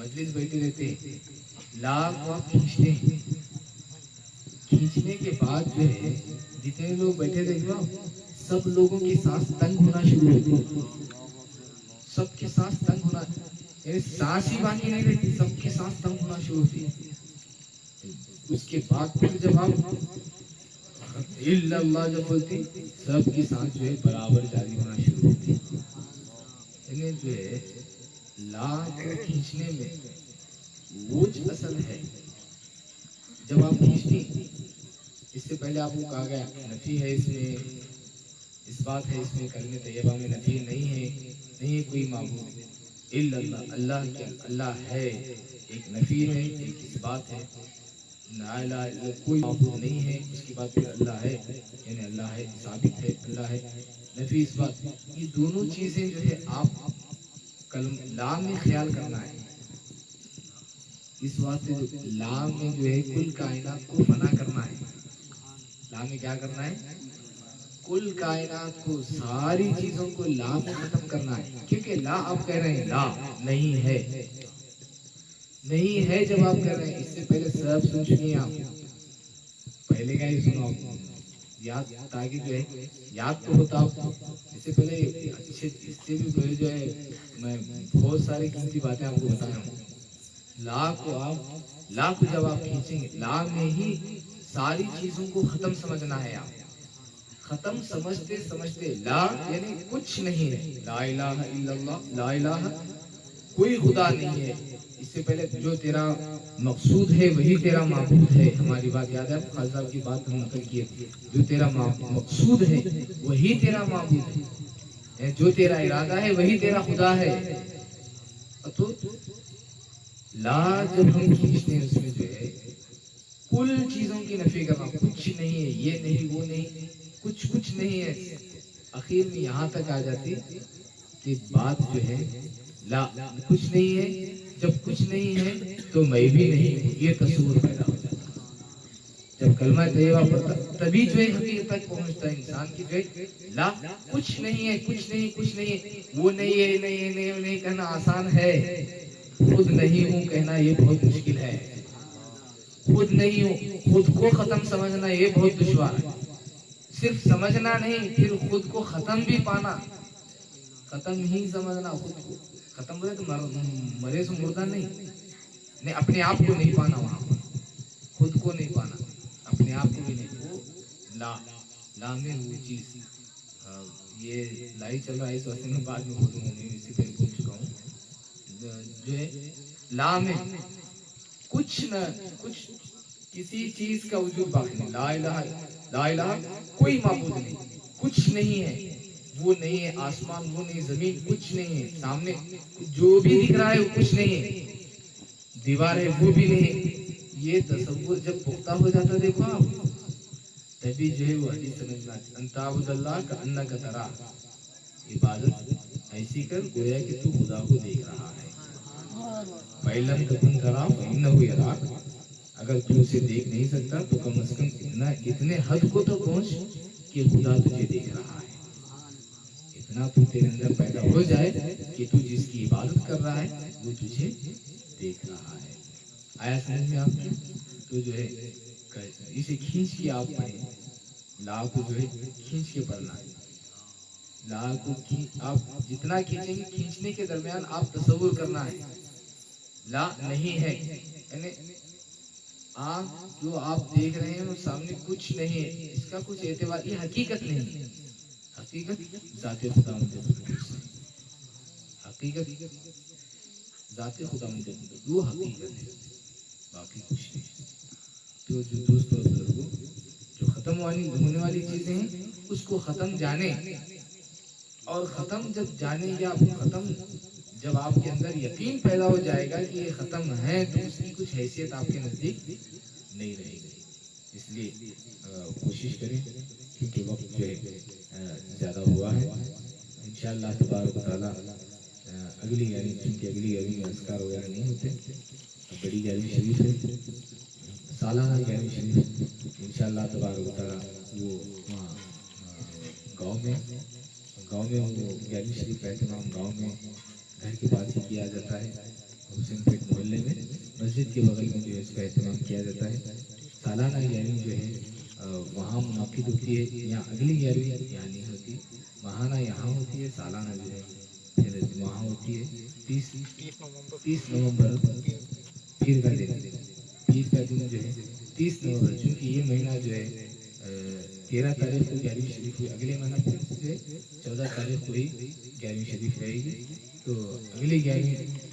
Speaker 2: مجلس بیٹھے رہتے ہیں، لا کو آپ کھینچتے ہیں، کھینچنے کے بعد جو ہے جتنے لوگ بیٹھے رہے نا سب لوگوں کی سانس تنگ ہونا شروع ہوتی ہے، سب کی سانس تنگ ہونا، یعنی سانس ہی باقی نہیں رہتی، سب کی سانس تنگ ہونا شروع ہوتی ہے۔ اس کے بعد پھر جب آپ الا اللہ جب بولتے سب کی سانس جو ہے برابر جاری ہونا شروع ہوتی ہے، یعنی جو ہے لا کو کھینچنے میں وہ اصل ہے۔ جب آپ کھینچتی، اس سے پہلے آپ کو کہا گیا نفی ہے اس میں، اس بات ہے اس میں کلمہ طیبہ میں نفی نہیں ہے، نہیں ہے کوئی معبود الا اللہ، اللہ کیا اللہ ہے، ایک نفی ہے ایک اس بات ہے، لا الہ الا کوئی معبود نہیں ہے، اس کے بعد پھر اللہ ہے، یعنی اللہ ہے ثابت ہے، اللہ ہے، نفی اس بات، یہ دونوں چیزیں جو ہے آپ لا میں خیال کرنا ہے۔ اس واسطے جو لا میں جو ہے کل کائنات کو فنا کرنا ہے، لا میں کیا کرنا ہے، کل کائنات کو ساری چیزوں کو لا میں ختم کرنا ہے، کیونکہ لا آپ کہہ رہے ہیں لا نہیں ہے، نہیں ہے جب آپ کہہ رہے ہیں، اس سے پہلے سب سن چکے ہیں آپ، پہلے کا ہی سنو یاد، تاکہ جو ہے یاد تو ہوتا آپ، اس سے پہلے اچھے، اس سے بھی پہلے جو ہے میں بہت ساری قیمتی باتیں آپ کو بتایا ہوں۔ لا کو آپ، لا کو جب آپ کھینچیں گے، لا میں ہی ساری چیزوں کو ختم سمجھنا ہے، آپ ختم سمجھتے سمجھتے لا یعنی کچھ نہیں ہے، لا الہ الا اللہ، لا الہ کوئی خدا نہیں ہے، اس سے پہلے جو تیرا مقصود ہے وہی تیرا معبود ہے، ہماری بات یاد ہے، خالد صاحب کی بات ہم نقل کیے تھے، جو تیرا مقصود ہے وہی تیرا معبود ہے، جو تیرا ارادہ ہے وہی تیرا خدا ہے۔ تو لا جب ہم کھینچتے ہیں اس میں جو ہے کل چیزوں کی نفی کرنا، کچھ نہیں ہے، یہ نہیں وہ نہیں، کچھ نہیں ہے، اخیر میں یہاں تک آ جاتی کہ بات جو ہے لا کچھ نہیں ہے، جب کچھ نہیں ہے تو میں بھی نہیں ہوں، یہ تصور پیدا ہو جاتا ہے۔ جب کلمہ طیبہ پڑھتا تبھی جو ہے حقیقت تک پہنچتا ہے انسان کی، جو ہے لا کچھ نہیں ہے، کچھ نہیں ہے، وہ نہیں ہے، نہیں کہنا آسان ہے، خود نہیں ہوں کہنا یہ بہت مشکل ہے، خود نہیں ہوں، خود کو ختم سمجھنا یہ بہت دشوار ہے، صرف سمجھنا نہیں، پھر خود کو ختم بھی پانا، ختم ہی سمجھنا، خود کو ختم بولے تو مرے سے مردہ نہیں، اپنے آپ کو نہیں پانا، وہاں پر خود کو نہیں پانا، اپنے آپ کو بھی نہیں، وہ لا میں وہ چیز، یہ لائی چل رہا ہے اس وقت میں بعد میں بولوں گا، میں اسی پہ بول چکا ہوں، جو ہے لا میں کچھ نہ کچھ، کسی چیز کا وجود باقی نہیں، لا الہ کوئی معبود نہیں، کچھ نہیں ہے، وہ نہیں ہے آسمان، وہ نہیں زمین، کچھ نہیں ہے، سامنے جو بھی دکھ رہا ہے وہ کچھ نہیں ہے، دیوار ہے وہ بھی نہیں ہے، یہ تصور جب پختہ ہو جاتا دیکھو آپ، تبھی جو ہے وہ حدیث سمجھنا، ان تعبد اللہ کأنک تراہ، عبادت ایسی کر گویا کہ تو خدا کو دیکھ رہا ہے، فَإِن لَمْ تَكُنْ تَرَاهُ فَإِنَّهُ يَرَاكَ، اگر تو اسے دیکھ نہیں سکتا تو کم از کم اتنے حد کو تو پہنچ کہ خدا تجھے دیکھ رہا ہے، اتنا تو تیرے اندر پیدا ہو جائے کہ تو جس کی عبادت کر رہا ہے وہ تجھے دیکھ رہا ہے۔ آیا سمجھ میں آپ کی؟ تو جو ہے اسے کھینچ کے آپ پڑھیں، لا کو جو ہے کھینچ کے پڑھنا ہے، لا کو آپ جتنا کھینچیں گے، کھینچنے کے درمیان آپ تصور کرنا ہے لا نہیں ہے، یعنی آپ جو آپ دیکھ رہے ہیں وہ سامنے کچھ نہیں ہے، اس کا کچھ اعتبار، یہ حقیقت نہیں ہے، حقیقت ذات خدا متقدس، حقیقت ذات خدا متقدس وہ حقیقت ہے، باقی کچھ نہیں۔ تو جو دوستوں اور بزرگوں، جو ختم ہونے والی چیزیں ہیں اس کو ختم جانے، اور ختم جب جانیں گے آپ، ختم جب آپ کے اندر یقین پیدا ہو جائے گا کہ یہ ختم ہے تو اس کی کچھ حیثیت آپ کے نزدیک نہیں رہے گی۔ اس لیے کوشش کریں، کیونکہ وقت جو ہے زیادہ ہوا ہے، انشاءاللہ تبارک و تعالیٰ اگلی یعنی چونکہ اگلی گیارہویں میں اذکار وغیرہ نہیں ہوتے، بڑی گیارہویں شریف ہے، سالانہ گیارہویں شریف انشاءاللہ تبارک و تعالیٰ وہ وہاں گاؤں میں وہ گیارہویں شریف کا اہتمام گاؤں میں گھر کے پاس ہی کیا جاتا ہے،
Speaker 1: حسین پیٹ محلے میں مسجد کے بغل میں جو ہے اس کا اہتمام کیا جاتا ہے. سالانہ 11ویں جو ہے وہاں منعقد ہوتی ہے. یا اگلی 11ویں یہاں نہیں ہوتی، ماہانہ یہاں ہوتی ہے، سالانہ جو ہے پھر وہاں ہوتی ہے 30 نومبر پیر کا دن. پیر کا دن جو ہے 30 نومبر، چونکہ یہ مہینہ جو ہے 13 تاریخ کو 11ویں شریف ہوئی، اگلے مہینہ پھر سے 14 تاریخ کو ہی 11ویں شریف رہے گی. تو اگلی 11ویں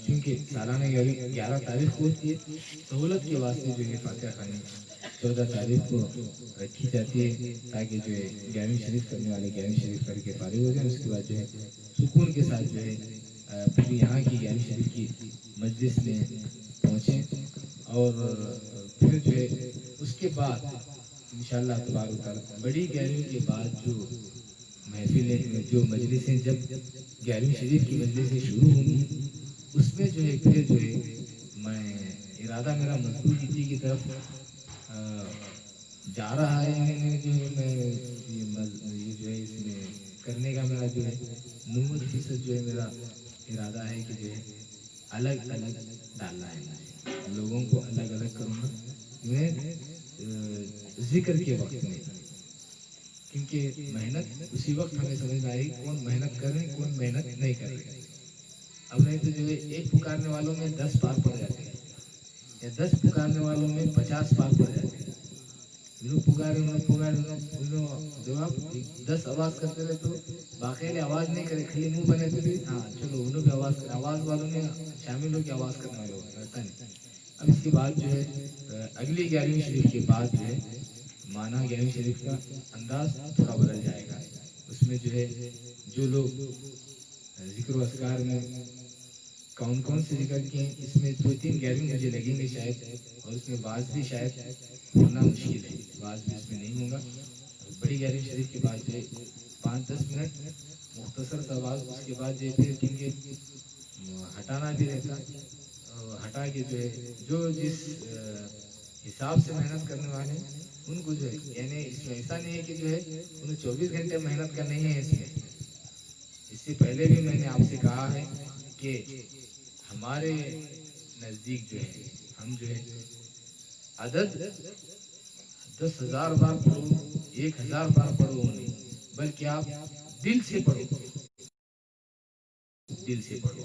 Speaker 1: چونکہ سالانہ 11 تاریخ کو ہوتی ہے، سہولت کے واسطے جو ہے فاتحہ خوانی 14 تاریخ کو رکھی جاتی ہے، تاکہ جو ہے 11ویں شریف کرنے والے 11ویں شریف کر کے فارغ ہو جائیں. اس کے بعد جو ہے سکون کے ساتھ جو ہے پھر یہاں کی 11ویں شریف کی مجلس میں پہنچیں. اور پھر جو ہے اس کے بعد انشاءاللہ تبارک و تعالیٰ بڑی 11ویں کے بعد جو محفلیں جو مجلسیں جب 11ویں شریف کی مجلسیں شروع ہوں گی، اس میں جو ہے پھر جو ہے میں ارادہ میرا مضبوط کسی کی طرف جا رہا ہے. جو ہے میں یہ جو ہے اس میں کرنے کا میرا جو ہے 90% جو ہے میرا ارادہ ہے کہ جو ہے الگ الگ ڈالنا ہے. مجھے لوگوں کو الگ الگ کروں گا میں ذکر کے وقت میں، کیونکہ محنت اسی وقت ہمیں سمجھ میں آئی کون محنت کر رہے ہیں کون محنت نہیں کر رہے. اب نہیں تو جو ہے ایک پکارنے والوں میں 10 پار پڑ جاتے ہیں، یا 10 پکارنے والوں میں 50 پار پڑ جاتے ہیں. لوگ پکارے جب آپ 10 آواز کرتے رہے تو باقاعدہ آواز نہیں کرے، خالی منہ بنے تو بھی ہاں چلو انہوں بھی آواز کرے، آواز والوں میں شامل ہو کے آواز کرنے والے ہوتے ایسا نہیں. اب اس کے بعد جو ہے اگلی 11ویں شریف کے بعد جو ہے معنی 11ویں شریف کا انداز تھوڑا بدل جائے گا. اس میں جو ہے جو لوگ ذکر و اذکار میں کون سے ذکر کیے ہیں، اس میں 2-3 11ویں مجھے لگیں گے شاید، اور اس میں بعض بھی شاید ہونا مشکل ہے، بعض بھی اس میں نہیں ہوگا. بڑی 11ویں شریف کے بعد جو ہے 5-10 منٹ مختصر سا آواز، اس کے بعد جو ہے پھر کیونکہ ہٹانا بھی رہتا، ہٹا کے جو ہے جو جس حساب سے محنت کرنے والے ہیں ان کو جو ہے یعنی اس میں ایسا نہیں ہے کہ جو ہے انہیں 24 گھنٹے محنت کرنی ہے. اس سے پہلے بھی میں نے آپ سے کہا ہے کہ ہمارے نزدیک جو ہے ہم جو ہے عدد 10,000 بار پڑھو 1,000 بار پڑھو نہیں، بلکہ آپ دل سے پڑھو، دل سے پڑھو.